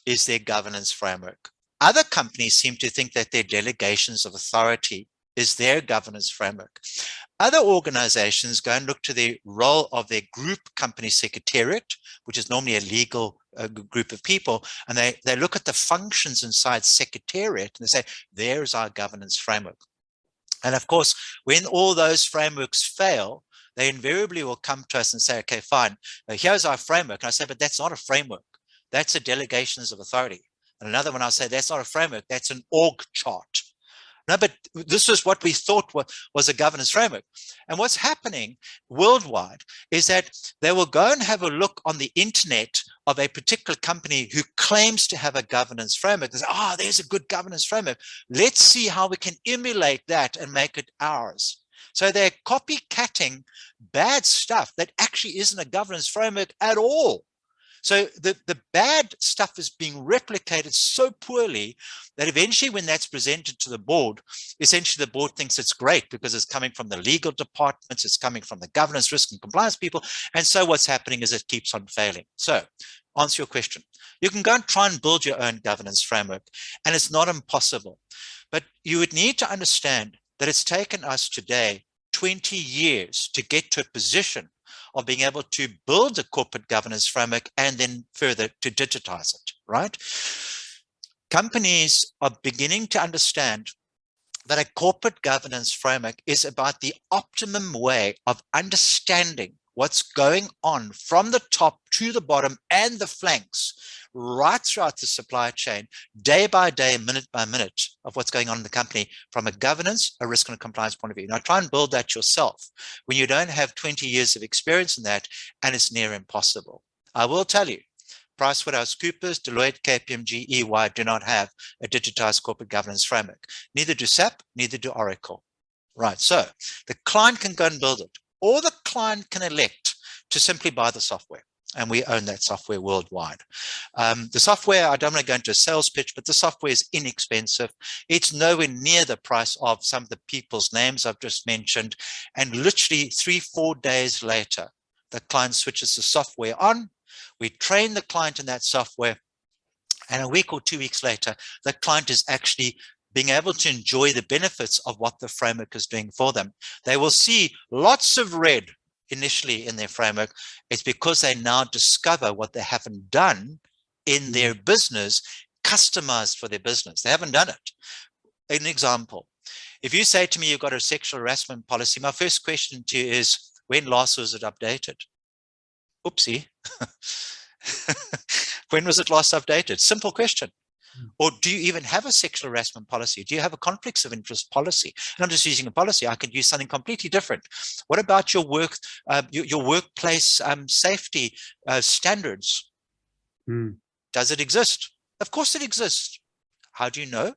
Speaker 3: is their governance framework. Other companies seem to think that their delegations of authority is their governance framework. Other organizations go and look to the role of their group company secretariat, which is normally a legal group of people, and they look at the functions inside secretariat and they say, there's our governance framework. And of course, when all those frameworks fail, they invariably will come to us and say, okay, fine, here's our framework. And I say, but that's not a framework. That's a delegations of authority. And another one, I'll say, that's not a framework. That's an org chart. No, but this is what we thought was a governance framework. And what's happening worldwide is that they will go and have a look on the internet of a particular company who claims to have a governance framework. They say, there's a good governance framework. Let's see how we can emulate that and make it ours. So they're copycatting bad stuff that actually isn't a governance framework at all. So the bad stuff is being replicated so poorly that eventually when that's presented to the board, essentially the board thinks it's great because it's coming from the legal departments, it's coming from the governance, risk and compliance people. And so what's happening is it keeps on failing. So answer your question. You can go and try and build your own governance framework, and it's not impossible. But you would need to understand that it's taken us today 20 years to get to a position of being able to build a corporate governance framework and then further to digitize it, right? Companies are beginning to understand that a corporate governance framework is about the optimum way of understanding what's going on from the top to the bottom and the flanks right throughout the supply chain, day by day, minute by minute of what's going on in the company from a governance, a risk and a compliance point of view. Now try and build that yourself when you don't have 20 years of experience in that and it's near impossible. I will tell you, PricewaterhouseCoopers, Deloitte, KPMG, EY do not have a digitized corporate governance framework. Neither do SAP, neither do Oracle. Right, so the client can go and build it, or the client can elect to simply buy the software, and we own that software worldwide. The software, I don't want to go into a sales pitch, but the software is inexpensive. It's nowhere near the price of some of the people's names I've just mentioned, and literally 3-4 days later, the client switches the software on. We train the client in that software, and a week or 2 weeks later, the client is actually being able to enjoy the benefits of what the framework is doing for them. They will see lots of red initially in their framework. It's because they now discover what they haven't done in their business, customized for their business. They haven't done it. An example, if you say to me, you've got a sexual harassment policy, my first question to you is, when last was it updated? Oopsie. When was it last updated? Simple question. Or do you even have a sexual harassment policy? Do you have a conflicts of interest policy? And I'm just using a policy. I could use something completely different. What about your work, your workplace safety standards? Does it exist? Of course it exists. How do you know?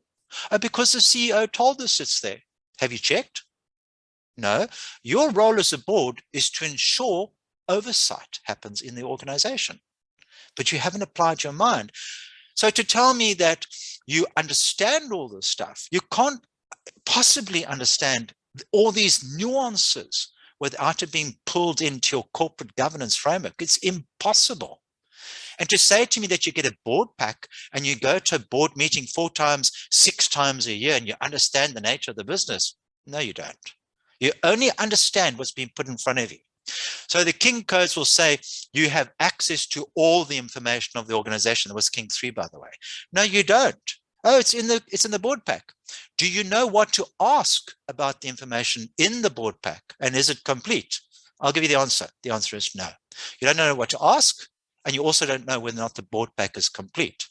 Speaker 3: Because the CEO told us it's there. Have you checked? No. Your role as a board is to ensure oversight happens in the organization, but you haven't applied your mind. So to tell me that you understand all this stuff, you can't possibly understand all these nuances without it being pulled into your corporate governance framework. It's impossible. And to say to me that you get a board pack and you go to a board meeting 4 times, 6 times a year and you understand the nature of the business, no, you don't. You only understand what's being put in front of you. So the King codes will say you have access to all the information of the organization. That was King 3, by the way. No, you don't. Oh, it's in the board pack. Do you know what to ask about the information in the board pack? And is it complete? I'll give you the answer. The answer is no. You don't know what to ask, and you also don't know whether or not the board pack is complete.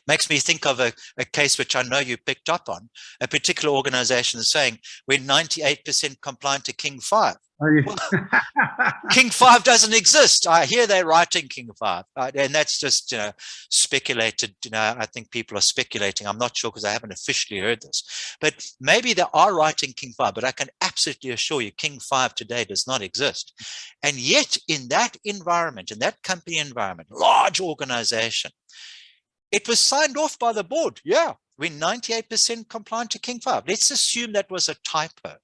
Speaker 3: Makes me think of a case which I know you picked up on. A particular organization is saying we're 98% compliant to King 5.
Speaker 2: Oh, yeah.
Speaker 3: Well, King 5 doesn't exist. I hear they're writing King 5, and that's just speculated. I think people are speculating. I'm not sure because I haven't officially heard this, but maybe they are writing King 5. But I can absolutely assure you, King 5 today does not exist. And yet, in that environment, in that company environment, large organization, it was signed off by the board. Yeah, we're 98% compliant to King 5. Let's assume that was a typo,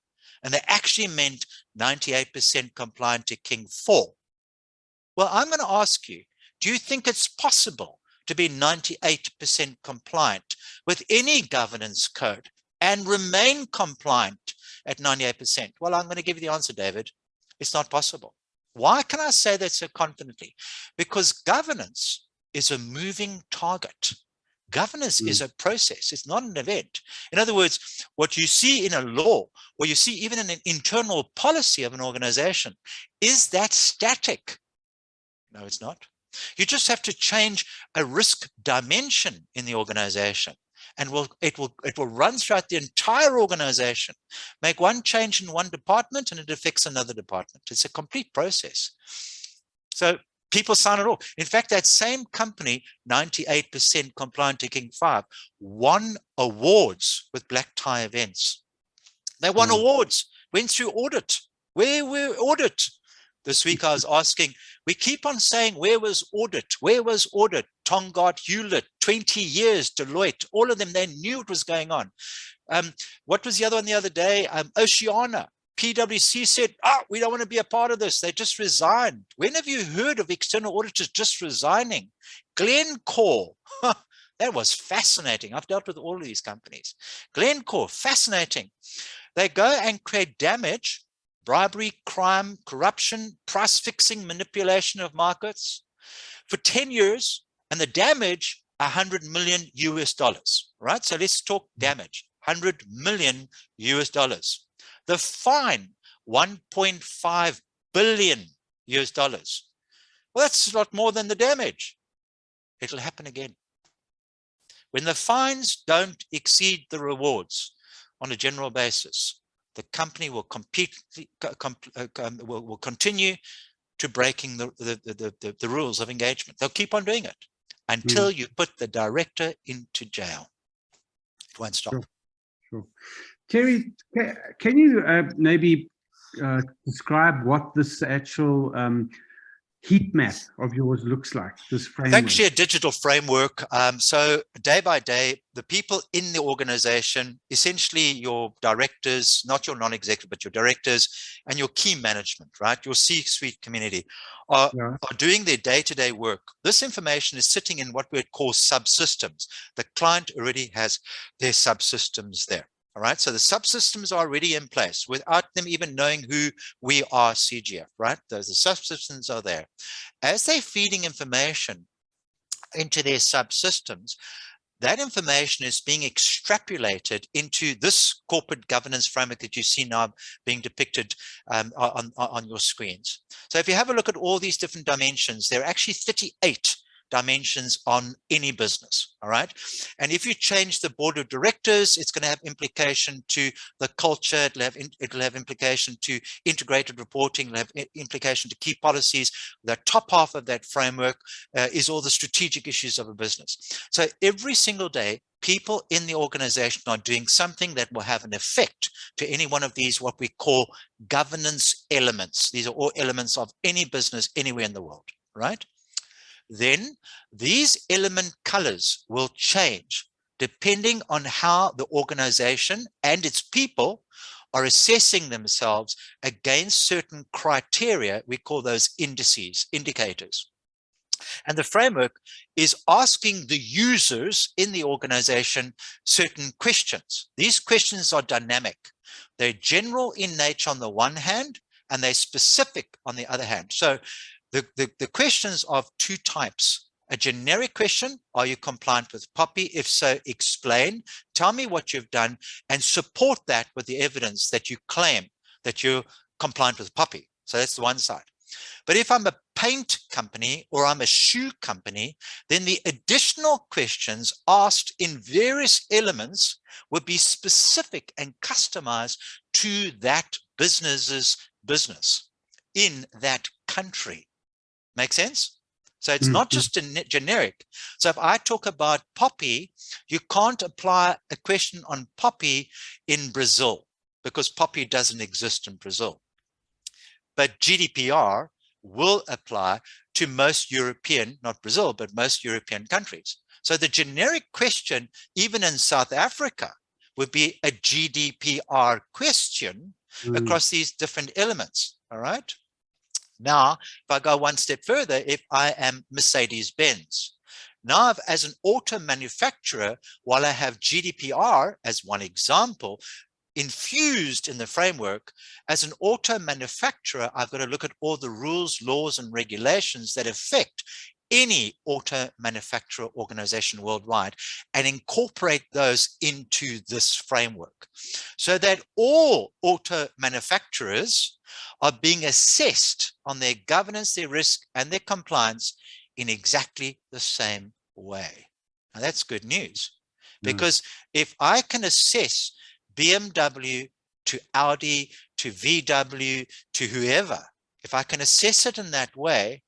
Speaker 3: and they actually meant 98% compliant to King 4. Well, I'm going to ask you, do you think it's possible to be 98% compliant with any governance code and remain compliant at 98%? Well, I'm going to give you the answer, David. It's not possible. Why can I say that so confidently? Because governance is a moving target. Governance is a process. It's not an event. In other words, what you see in a law, or you see even in an internal policy of an organization, is that static? No, it's not. You just have to change a risk dimension in the organization, and it will run throughout the entire organization. Make one change in one department and it affects another department. It's a complete process. So people sign it off. In fact, that same company, 98% compliant to King 5, won awards with black tie events. They won awards, went through audit. Where were audit? This week I was asking, we keep on saying, where was audit? Where was audit? Tongaat, Hewlett, 20 years, Deloitte, all of them, they knew it was going on. What was the other one the other day? Oceana. PwC said, we don't want to be a part of this. They just resigned. When have you heard of external auditors just resigning? Glencore, that was fascinating. I've dealt with all of these companies. Glencore, fascinating. They go and create damage, bribery, crime, corruption, price fixing, manipulation of markets for 10 years, and the damage, $100 million US, right? So let's talk damage, $100 million US. The fine, $1.5 billion US. Well, that's a lot more than the damage. It'll happen again. When the fines don't exceed the rewards on a general basis, the company will will continue to breaking the rules of engagement. They'll keep on doing it until you put the director into jail. It won't stop.
Speaker 2: Sure. Terry, can you maybe describe what this actual heat map of yours looks like, this framework?
Speaker 3: It's actually a digital framework. So day by day, the people in the organization, essentially your directors, not your non-executive, but your directors and your key management, right? Your C-suite community are doing their day-to-day work. This information is sitting in what we would call subsystems. The client already has their subsystems there. All right, so the subsystems are already in place without them even knowing who we are, CGF, right? Those the subsystems are there. As they're feeding information into their subsystems, that information is being extrapolated into this corporate governance framework that you see now being depicted on your screens. So if you have a look at all these different dimensions, there are actually 38 dimensions on any business. All right, and if you change the board of directors, it's going to have implication to the culture. It'll have implication to integrated reporting. It'll have implication to key policies. The top half of that framework is all the strategic issues of a business. So every single day, people in the organization are doing something that will have an effect to any one of these, what we call governance elements. These are all elements of any business anywhere in the world, right? Then these element colors will change depending on how the organization and its people are assessing themselves against certain criteria. We call those indices, indicators. And the framework is asking the users in the organization certain questions. These questions are dynamic. They're general in nature on the one hand, and they're specific on the other hand. So the questions of two types. A generic question, are you compliant with POPI? If so, explain, tell me what you've done, and support that with the evidence that you claim that you're compliant with POPI. So that's the one side. But if I'm a paint company or I'm a shoe company, then the additional questions asked in various elements would be specific and customized to that business's business in that country. Make sense? So it's not just generic. So if I talk about POPI, you can't apply a question on POPI in Brazil because POPI doesn't exist in Brazil. But GDPR will apply to most European, not Brazil, but most European countries. So the generic question, even in South Africa, would be a GDPR question across these different elements, all right? Now, if I go one step further, if I am Mercedes-Benz, now as an auto manufacturer, while I have GDPR as one example, infused in the framework, as an auto manufacturer, I've got to look at all the rules, laws, and regulations that affect any auto manufacturer organization worldwide and incorporate those into this framework so that all auto manufacturers are being assessed on their governance, their risk, and their compliance in exactly the same way. Now that's good news, because if I can assess BMW to Audi to VW to whoever, if I can assess it in that way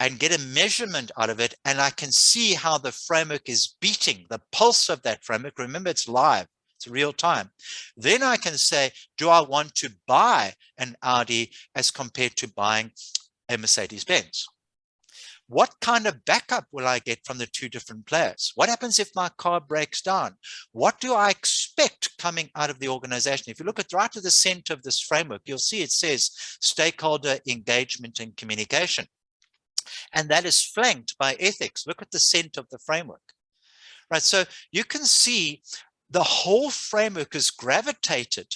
Speaker 3: and get a measurement out of it, and I can see how the framework is beating the pulse of that framework, remember it's live, it's real time, then I can say, do I want to buy an Audi as compared to buying a Mercedes-Benz? What kind of backup will I get from the two different players? What happens if my car breaks down? What do I expect coming out of the organization? If you look at right to the center of this framework, you'll see it says stakeholder engagement and communication. And that is flanked by ethics. Look at the center of the framework. Right, so you can see the whole framework is gravitated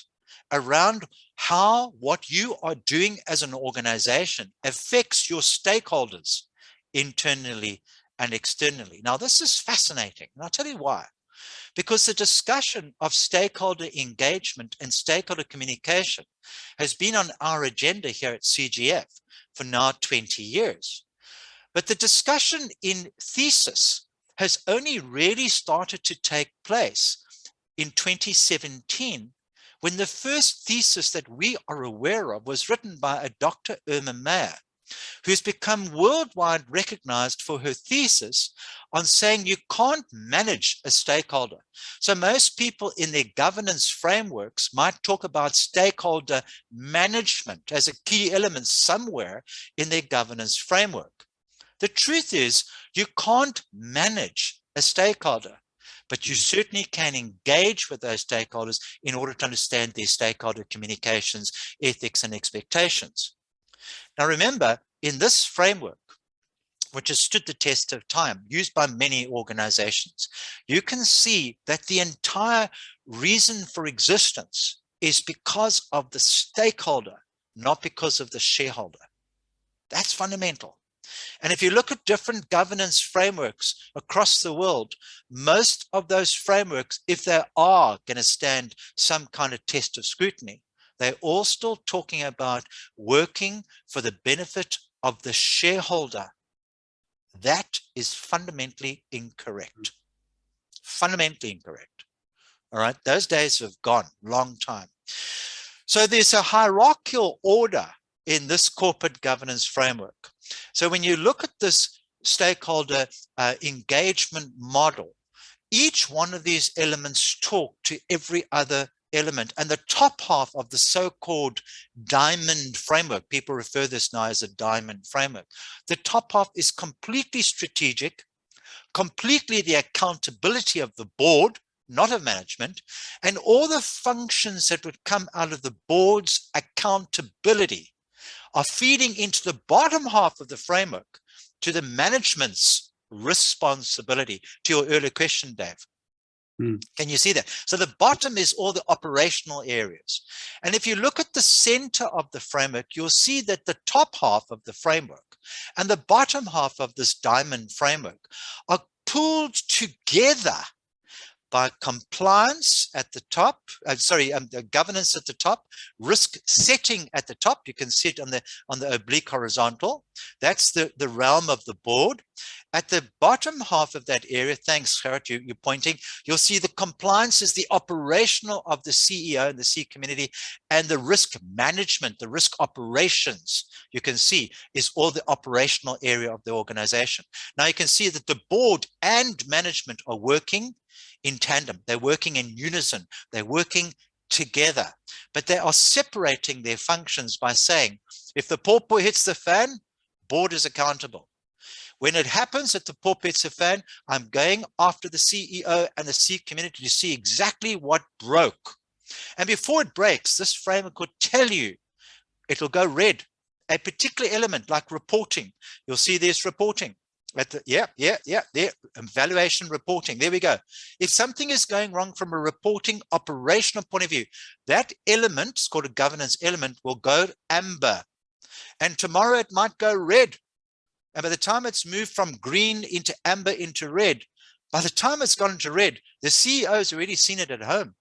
Speaker 3: around how what you are doing as an organization affects your stakeholders internally and externally. Now, this is fascinating, and I'll tell you why. Because the discussion of stakeholder engagement and stakeholder communication has been on our agenda here at CGF for now 20 years. But the discussion in thesis has only really started to take place in 2017, when the first thesis that we are aware of was written by a Dr. Irma Meyer who's become worldwide recognized for her thesis on saying you can't manage a stakeholder. So most people in their governance frameworks might talk about stakeholder management as a key element somewhere in their governance framework. The truth is, you can't manage a stakeholder, but you certainly can engage with those stakeholders in order to understand their stakeholder communications, ethics, and expectations. Now, remember, in this framework, which has stood the test of time, used by many organizations, you can see that the entire reason for existence is because of the stakeholder, not because of the shareholder. That's fundamental. And if you look at different governance frameworks across the world, most of those frameworks, if they are going to stand some kind of test of scrutiny, they're all still talking about working for the benefit of the shareholder. That is fundamentally incorrect. Fundamentally incorrect. All right, those days have gone, long time. So there's a hierarchical order in this corporate governance framework. So when you look at this stakeholder engagement model, each one of these elements talk to every other element. And the top half of the so-called diamond framework, people refer this now as a diamond framework, the top half is completely strategic, completely the accountability of the board, not of management, and all the functions that would come out of the board's accountability are feeding into the bottom half of the framework, to the management's responsibility, to your earlier question, Dave. Can you see that? So the bottom is all the operational areas. And if you look at the center of the framework, you'll see that the top half of the framework and the bottom half of this diamond framework are pulled together by compliance at the top, the governance at the top, risk setting at the top. You can see it on the oblique horizontal. That's the realm of the board. At the bottom half of that area, thanks, Gerrit, you're pointing, you'll see the compliance is the operational of the CEO and the C community, and the risk management, the risk operations, you can see, is all the operational area of the organization. Now you can see that the board and management are working in tandem. They're working in unison. They're working together, but they are separating their functions by saying, if the pawpaw hits the fan, board is accountable. When it happens that the pawpaw hits the fan, I'm going after the CEO and the C community to see exactly what broke. And before it breaks, this framework will tell you, it'll go red. A particular element like reporting, you'll see there's reporting. At the, there, evaluation reporting, there we go. If something is going wrong from a reporting operational point of view, that element, it's called a governance element, will go amber. And tomorrow it might go red. And by the time it's moved from green into amber into red, by the time it's gone into red, the CEO's already seen it at home.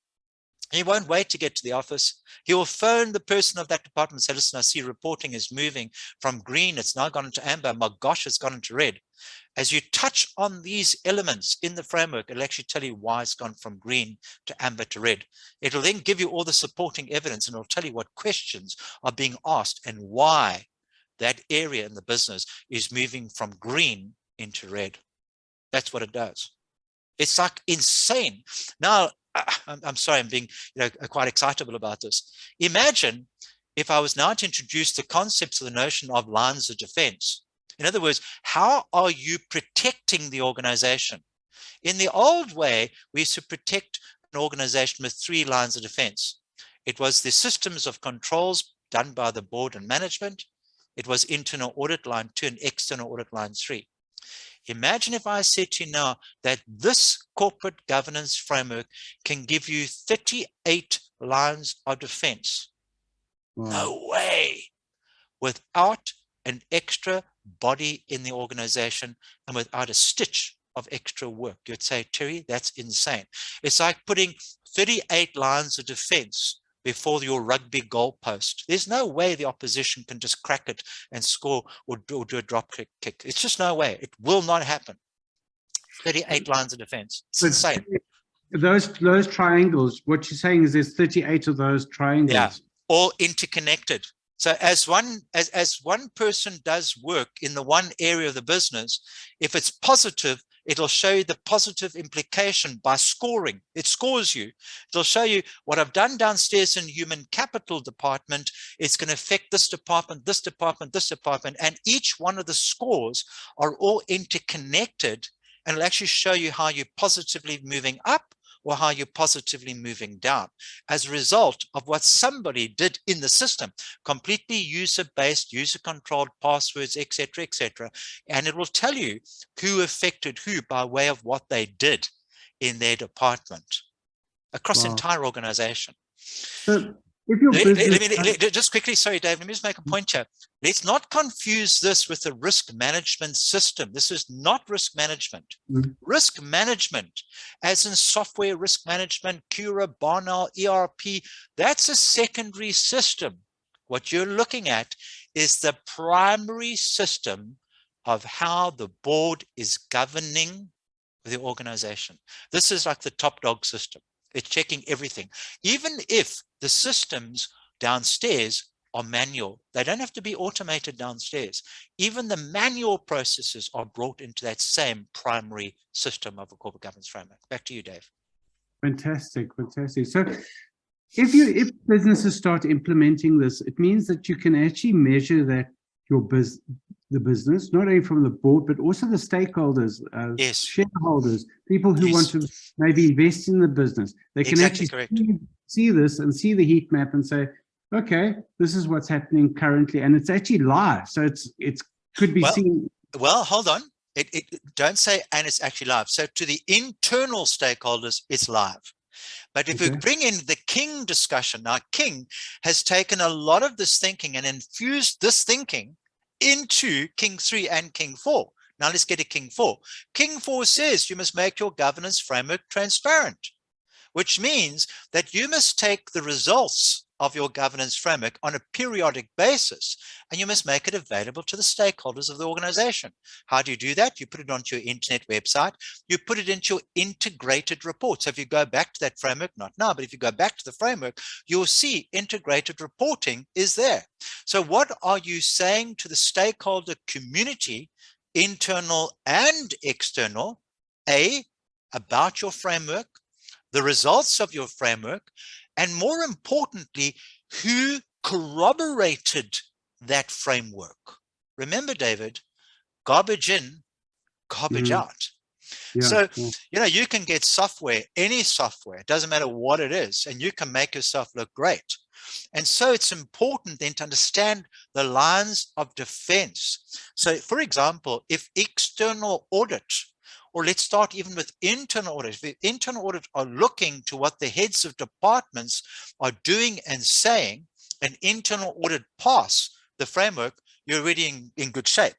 Speaker 3: He won't wait to get to the office. He will phone the person of that department and say, listen, I see reporting is moving from green. It's now gone into amber. My gosh, it's gone into red. As you touch on these elements in the framework, it'll actually tell you why it's gone from green to amber to red. It'll then give you all the supporting evidence, and it'll tell you what questions are being asked and why that area in the business is moving from green into red. That's what it does. It's like insane. Now, I'm sorry, I'm being quite excitable about this. Imagine if I was now to introduce the concepts of the notion of lines of defense. In other words, how are you protecting the organization? In the old way, we used to protect an organization with 3 lines of defense. It was the systems of controls done by the board and management. It was internal audit line 2 and external audit line 3. Imagine if I said to you now that this corporate governance framework can give you 38 lines of defense. Wow. No way. Without an extra body in the organization and without a stitch of extra work. You'd say, Terry, that's insane. It's like putting 38 lines of defense before your rugby goalpost. There's no way the opposition can just crack it and score or do a drop kick. It's just no way. It will not happen. 38 lines of defense. It's insane.
Speaker 2: Those triangles, what you're saying is there's 38 of those triangles.
Speaker 3: Yeah, all interconnected. So as one person does work in the one area of the business, if it's positive, it'll show you the positive implication by scoring. It scores you. It'll show you what I've done downstairs in human capital department. It's going to affect this department, this department, this department. And each one of the scores are all interconnected, and it'll actually show you how you're positively moving up or how you're positively moving down as a result of what somebody did in the system, completely user-based, user-controlled passwords, etc., and it will tell you who affected who by way of what they did in their department across the entire organization.
Speaker 2: So if your business...
Speaker 3: Just quickly, sorry, Dave, let me just make a point here. Let's not confuse this with a risk management system. This is not risk management. Risk management, as in software risk management, Cura, Barnell, ERP, that's a secondary system. What you're looking at is the primary system of how the board is governing the organization. This is like the top dog system. It's checking everything. Even if the systems downstairs are manual, they don't have to be automated downstairs. Even the manual processes are brought into that same primary system of a corporate governance framework. Back to you, Dave.
Speaker 2: Fantastic, fantastic. So if businesses start implementing this, it means that you can actually measure that the business, not only from the board, but also the stakeholders,
Speaker 3: yes,
Speaker 2: shareholders, people who want to maybe invest in the business. They can actually see this and see the heat map and say, okay, this is what's happening currently, and it's actually live. So it could be seen.
Speaker 3: Well, hold on. Don't say, and it's actually live. So to the internal stakeholders, it's live. But if we bring in the King discussion, now King has taken a lot of this thinking and infused this thinking into King 3 and King 4. Now let's get to King 4. King 4 says you must make your governance framework transparent, which means that you must take the results of your governance framework on a periodic basis, and you must make it available to the stakeholders of the organization. How do you do that? You put it onto your internet website. You put it into your integrated reports. So if you go back to that framework, not now, but if you go back to the framework, you'll see integrated reporting is there. So what are you saying to the stakeholder community, internal and external, about your framework, the results of your framework, and more importantly, who corroborated that framework? Remember, David, garbage in, garbage out. So, you can get software, any software, it doesn't matter what it is, and you can make yourself look great. And so it's important then to understand the lines of defense. So, for example, if external audit, or let's start even with internal audit. If the internal audit are looking to what the heads of departments are doing and saying, an internal audit pass the framework, you're already in good shape.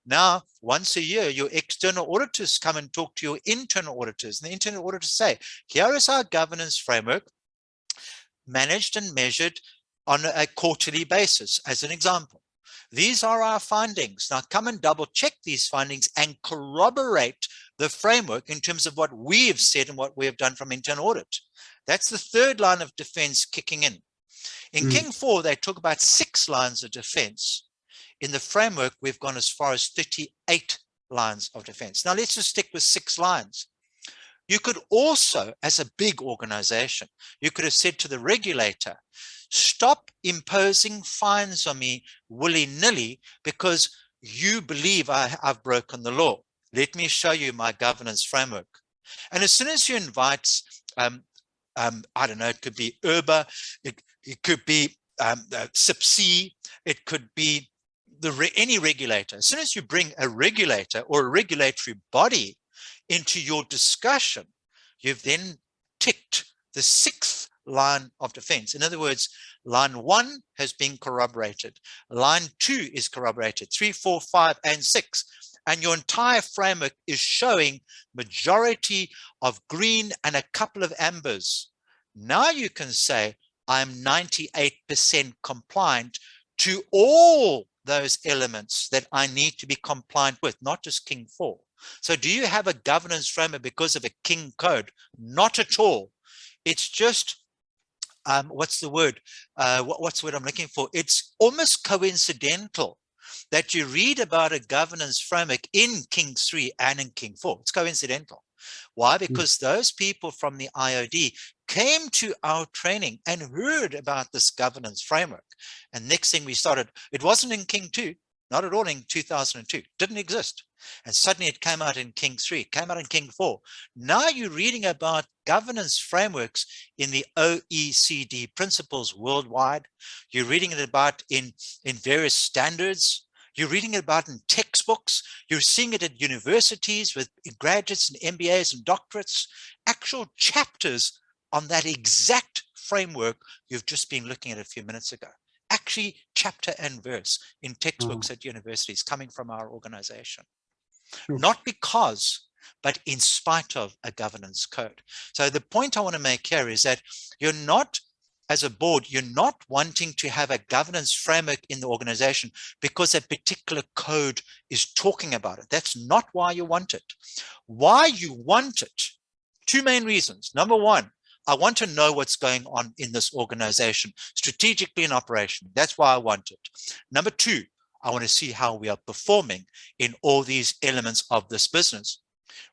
Speaker 3: Now, once a year, your external auditors come and talk to your internal auditors, and the internal auditors say, here is our governance framework, managed and measured on a quarterly basis, as an example. These are our findings. Now come and double check these findings and corroborate the framework in terms of what we have said and what we have done from internal audit. That's the third line of defense kicking in. In King 4, they talk about 6 lines of defense. In the framework, we've gone as far as 38 lines of defense. Now let's just stick with 6 lines. You could also, as a big organization, you could have said to the regulator, stop imposing fines on me willy-nilly because you believe I've broken the law. Let me show you my governance framework. And as soon as you invite, I don't know, it could be URBA, it could be CIPC, it could be any regulator. As soon as you bring a regulator or a regulatory body into your discussion, you've then ticked the 6th line of defense. In other words, line 1 has been corroborated. Line 2 is corroborated, 3, 4, 5, and 6. And your entire framework is showing majority of green and a couple of ambers. Now you can say, I'm 98% compliant to all those elements that I need to be compliant with, not just King 4. So do you have a governance framework because of a King code? Not at all. It's just what's the word? What's the word I'm looking for? It's almost coincidental that you read about a governance framework in King 3 and in King 4. It's coincidental. Why? Because those people from the IOD came to our training and heard about this governance framework. And next thing we started, it wasn't in King 2, not at all in 2002, didn't exist. And suddenly it came out in King 3, came out in King 4. Now you're reading about governance frameworks in the OECD principles worldwide. You're reading it about in various standards. You're reading it about in textbooks. You're seeing it at universities with graduates and MBAs and doctorates, actual chapters on that exact framework you've just been looking at a few minutes ago. Actually, chapter and verse in textbooks at universities coming from our organization.
Speaker 2: Sure.
Speaker 3: Not because, but in spite of a governance code. So the point I want to make here is that you're not, as a board, you're not wanting to have a governance framework in the organization because a particular code is talking about it. That's not why you want it. Why you want it, two main reasons. Number one, I want to know what's going on in this organization, strategically and operationally. That's why I want it. Number two, I want to see how we are performing in all these elements of this business.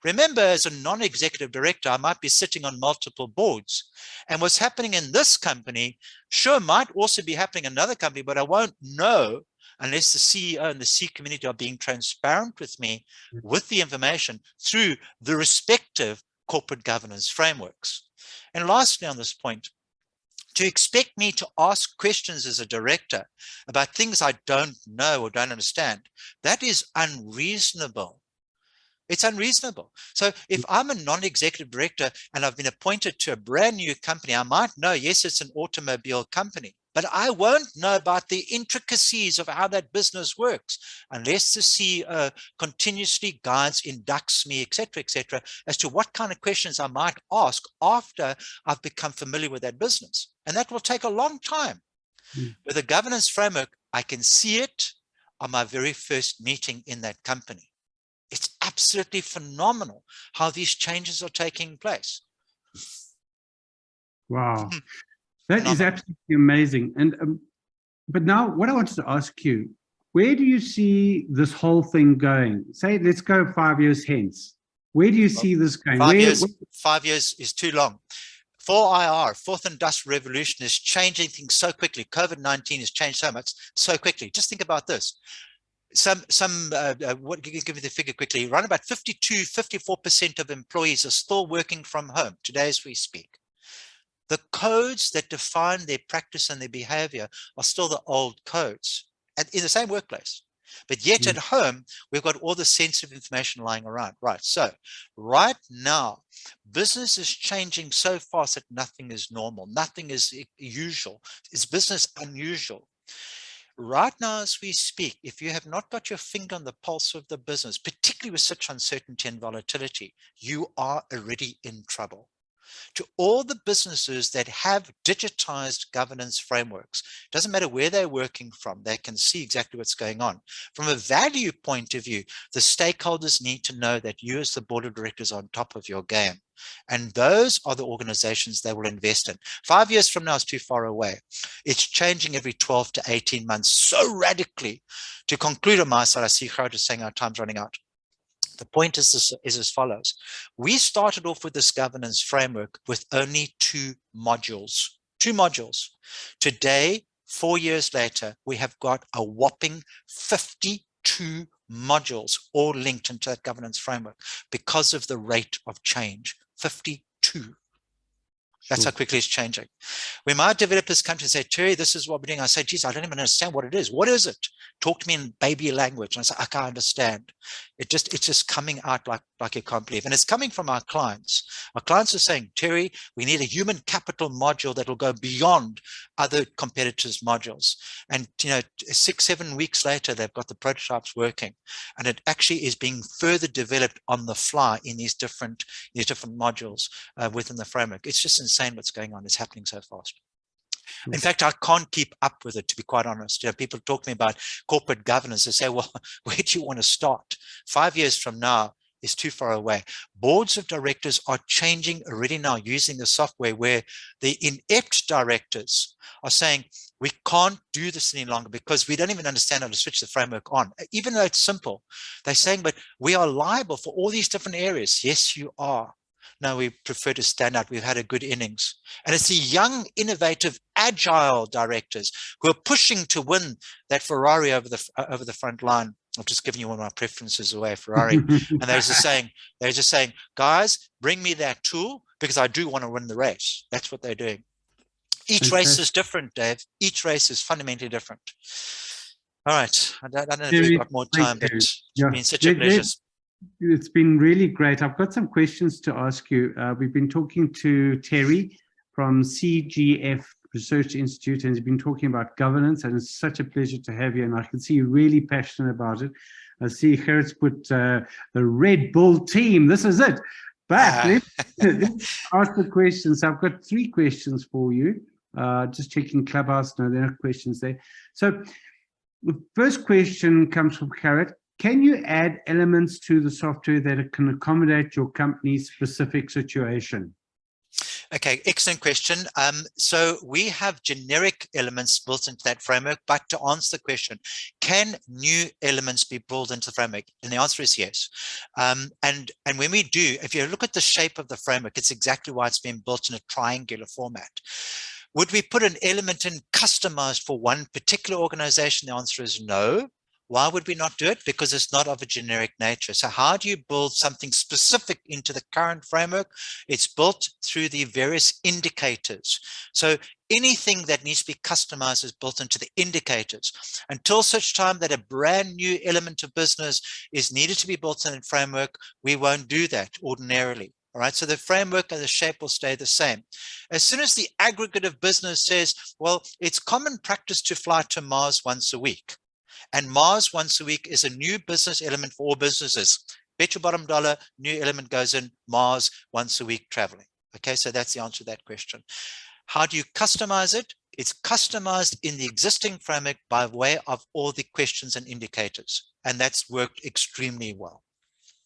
Speaker 3: Remember, as a non-executive director, I might be sitting on multiple boards. And what's happening in this company, sure, might also be happening in another company, but I won't know unless the CEO and the C community are being transparent with me with the information through the respective corporate governance frameworks. And lastly, on this point, to expect me to ask questions as a director about things I don't know or don't understand, that is unreasonable. It's unreasonable. So if I'm a non-executive director and I've been appointed to a brand new company, I might know, yes, it's an automobile company, but I won't know about the intricacies of how that business works unless the CEO continuously guides, inducts me, et cetera, as to what kind of questions I might ask after I've become familiar with that business. And that will take a long time. With a governance framework, I can see it on my very first meeting in that company. It's absolutely phenomenal how these changes are taking place.
Speaker 2: Wow, that is absolutely amazing. And but now what I wanted to ask you, where do you see this whole thing going? Say, let's go 5 years hence. Where do you see this going?
Speaker 3: 5 years is too long. 4IR, Fourth Industrial Revolution, is changing things so quickly. COVID-19 has changed so much, so quickly. Just think about this. What can you give me the figure quickly? Around about 54% of employees are still working from home today as we speak. The codes that define their practice and their behavior are still the old codes in the same workplace. But yet at home, we've got all the sensitive information lying around. Right. So right now, business is changing so fast that nothing is normal. Nothing is usual. Is business unusual? Right now, as we speak, if you have not got your finger on the pulse of the business, particularly with such uncertainty and volatility, you are already in trouble. To all the businesses that have digitized governance frameworks, doesn't matter where they're working from, they can see exactly what's going on. From a value point of view, the stakeholders need to know that you as the board of directors are on top of your game. And those are the organizations they will invest in. 5 years from now is too far away. It's changing every 12 to 18 months so radically. To conclude on my side, I see Gerard is saying our time's running out. The point is as follows. We started off with this governance framework with only 2 modules. 2 modules. Today, 4 years later, we have got a whopping 52 modules all linked into that governance framework because of the rate of change. 52. That's how quickly it's changing. When my developers come to say, Terry, this is what we're doing, I say, geez, I don't even understand what it is. What is it? Talk to me in baby language. And I say, I can't understand. It's just coming out like you can't believe. And it's coming from our clients. Our clients are saying, Terry, we need a human capital module that will go beyond other competitors' modules. And 6, 7 weeks later, they've got the prototypes working. And it actually is being further developed on the fly in these different modules within the framework. It's just insane what's going on. It's happening so fast. In fact, I can't keep up with it, to be quite honest. People talk to me about corporate governance. They say, well, where do you want to start? 5 years from now, is too far away. Boards of directors are changing already now using the software, where the inept directors are saying, we can't do this any longer because we don't even understand how to switch the framework on. Even though it's simple, they're saying, but we are liable for all these different areas. Yes, you are. No, we prefer to stand out. We've had a good innings. And it's the young, innovative, agile directors who are pushing to win that Ferrari over the front line. I've just given you one of my preferences away, Ferrari. And they're just saying, guys, bring me that tool because I do want to win the race. That's what they're doing. Each race is different, Dave. Each race is fundamentally different. All right. I don't know if we've got more time, but it's been such a pleasure.
Speaker 2: It's been really great. I've got some questions to ask you. We've been talking to Terry from CGF Research Institute, and he's been talking about governance, and it's such a pleasure to have you, and I can see you're really passionate about it. I see Gerrit's put the Red Bull team. This is it. But let's ask the questions. I've got 3 questions for you. Just checking Clubhouse. No, there are questions there. So the first question comes from Gerrit. Can you add elements to the software that can accommodate your company's specific situation?
Speaker 3: Okay, excellent question. So we have generic elements built into that framework, but to answer the question, can new elements be built into the framework? And the answer is yes. And when we do, if you look at the shape of the framework, it's exactly why it's been built in a triangular format. Would we put an element in customized for one particular organization? The answer is no. Why would we not do it? Because it's not of a generic nature. So how do you build something specific into the current framework? It's built through the various indicators. So anything that needs to be customized is built into the indicators. Until such time that a brand new element of business is needed to be built in the framework, we won't do that ordinarily. All right, so the framework and the shape will stay the same. As soon as the aggregate of business says, well, it's common practice to fly to Mars once a week. And Mars once a week is a new business element for all businesses. Bet your bottom dollar, new element goes in, Mars once a week traveling. Okay, so that's the answer to that question. How do you customize it? It's customized in the existing framework by way of all the questions and indicators. And that's worked extremely well.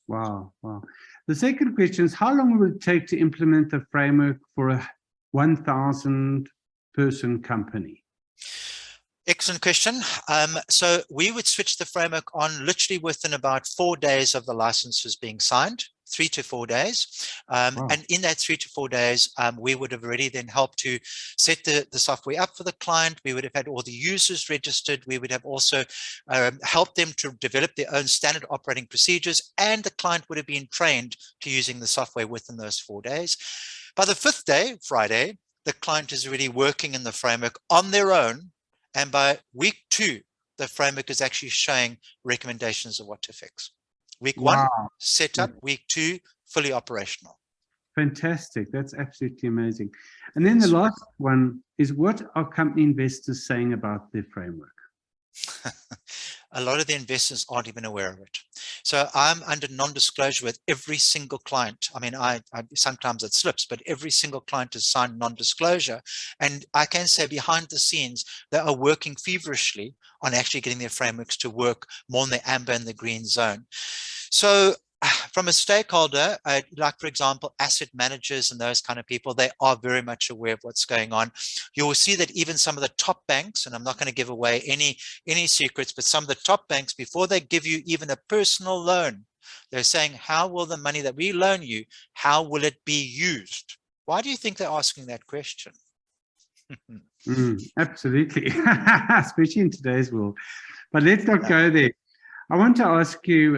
Speaker 2: Wow, wow. The second question is, how long will it take to implement the framework for a 1,000 person company?
Speaker 3: Excellent question. So we would switch the framework on literally within about 4 days of the licenses being signed, 3 to 4 days.
Speaker 2: Wow.
Speaker 3: And in that 3 to 4 days, we would have already then helped to set the software up for the client. We would have had all the users registered. We would have also helped them to develop their own standard operating procedures, and the client would have been trained to using the software within those 4 days. By the 5th day, Friday, the client is already working in the framework on their own. And by week 2, the framework is actually showing recommendations of what to fix. Week 1, set up. Week 2, fully operational.
Speaker 2: Fantastic. That's absolutely amazing. And then the last one is, what are company investors saying about their framework?
Speaker 3: A lot of the investors aren't even aware of it. So I'm under non-disclosure with every single client. I mean, I sometimes it slips, but every single client has signed non-disclosure. And I can say behind the scenes, they are working feverishly on actually getting their frameworks to work more in the amber and the green zone. So from a stakeholder, like, for example, asset managers and those kind of people, they are very much aware of what's going on. You will see that even some of the top banks, and I'm not going to give away any secrets, but some of the top banks, before they give you even a personal loan, they're saying, how will the money that we loan you, how will it be used? Why do you think they're asking that question?
Speaker 2: Absolutely, especially in today's world. But let's not go there. I want to ask you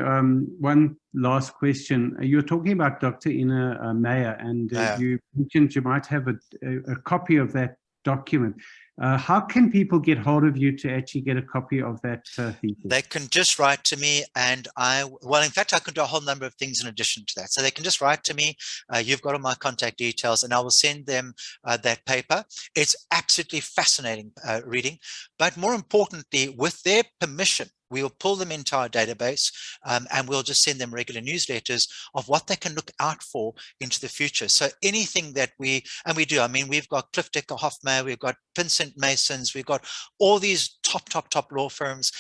Speaker 2: one last question. You're talking about Dr. Ina Meyer, and you mentioned you might have a copy of that document. How can people get hold of you to actually get a copy of that thesis?
Speaker 3: They can just write to me, and well, in fact, I can do a whole number of things in addition to that. So they can just write to me. You've got all my contact details, and I will send them that paper. It's absolutely fascinating reading, but more importantly, with their permission, We will pull them into our database, and we'll just send them regular newsletters of what they can look out for into the future. So anything that we do, I mean, we've got Cliff Decker Hoffman, we've got Vincent Masons, we've got all these top law firms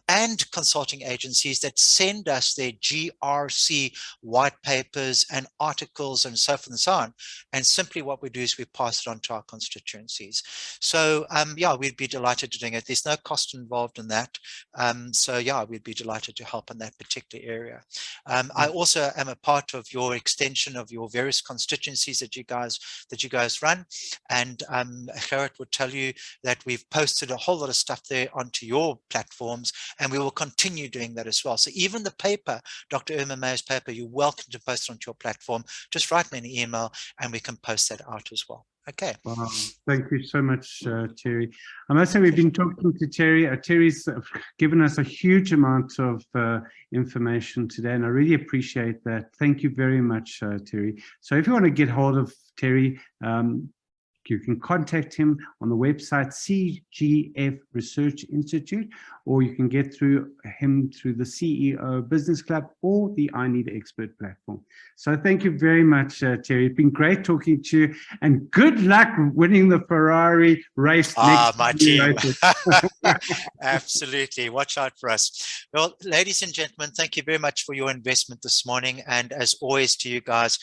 Speaker 3: and consulting agencies that send us their GRC white papers and articles and so forth and so on. And simply what we do is we pass it on to our constituencies. So yeah, we'd be delighted to doing it. There's no cost involved in that. So yeah, we'd be delighted to help in that particular area. I also am a part of your extension of your various constituencies that you guys run, and Gerrit would tell you that we've posted a whole lot of stuff there onto your platforms, and we will continue doing that as well. So even the paper, Dr. Irma Mayer's paper, you're welcome to post it onto your platform. Just write me an email and we can post that out as well. Okay.
Speaker 2: Wow. Thank you so much, Terry. I must say we've been talking to Terry. Terry's given us a huge amount of information today, and I really appreciate that. Thank you very much, Terry. So if you want to get hold of Terry, you can contact him on the website CGF Research Institute, or you can get through him through the CEO Business Club or the I Need Expert platform. So thank you very much, Terry. It's been great talking to you, and good luck winning the Ferrari race.
Speaker 3: My team. Absolutely. Watch out for us. Well, ladies and gentlemen, thank you very much for your investment this morning. And as always to you guys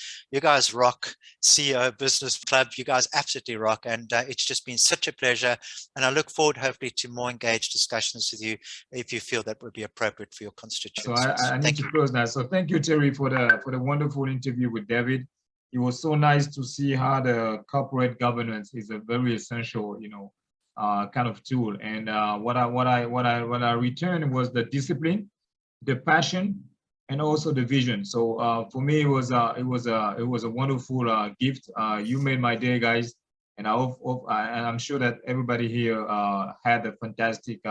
Speaker 3: rock. CEO Business Club, you guys absolutely rock, and it's just been such a pleasure, and I look forward hopefully to more engaged discussions with you if you feel that would be appropriate for your constituencies.
Speaker 1: So I need to close now. So thank you, Terry, for the wonderful interview with David. It was so nice to see how the corporate governance is a very essential, kind of tool. And what I returned was the discipline, the passion, and also the vision. So for me, it was a wonderful gift. You made my day, guys, and I'm sure that everybody here had a fantastic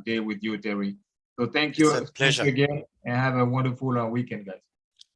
Speaker 1: day with you, Terry. So thank you,
Speaker 3: it's a pleasure.
Speaker 1: Thank you again, and have a wonderful weekend, guys.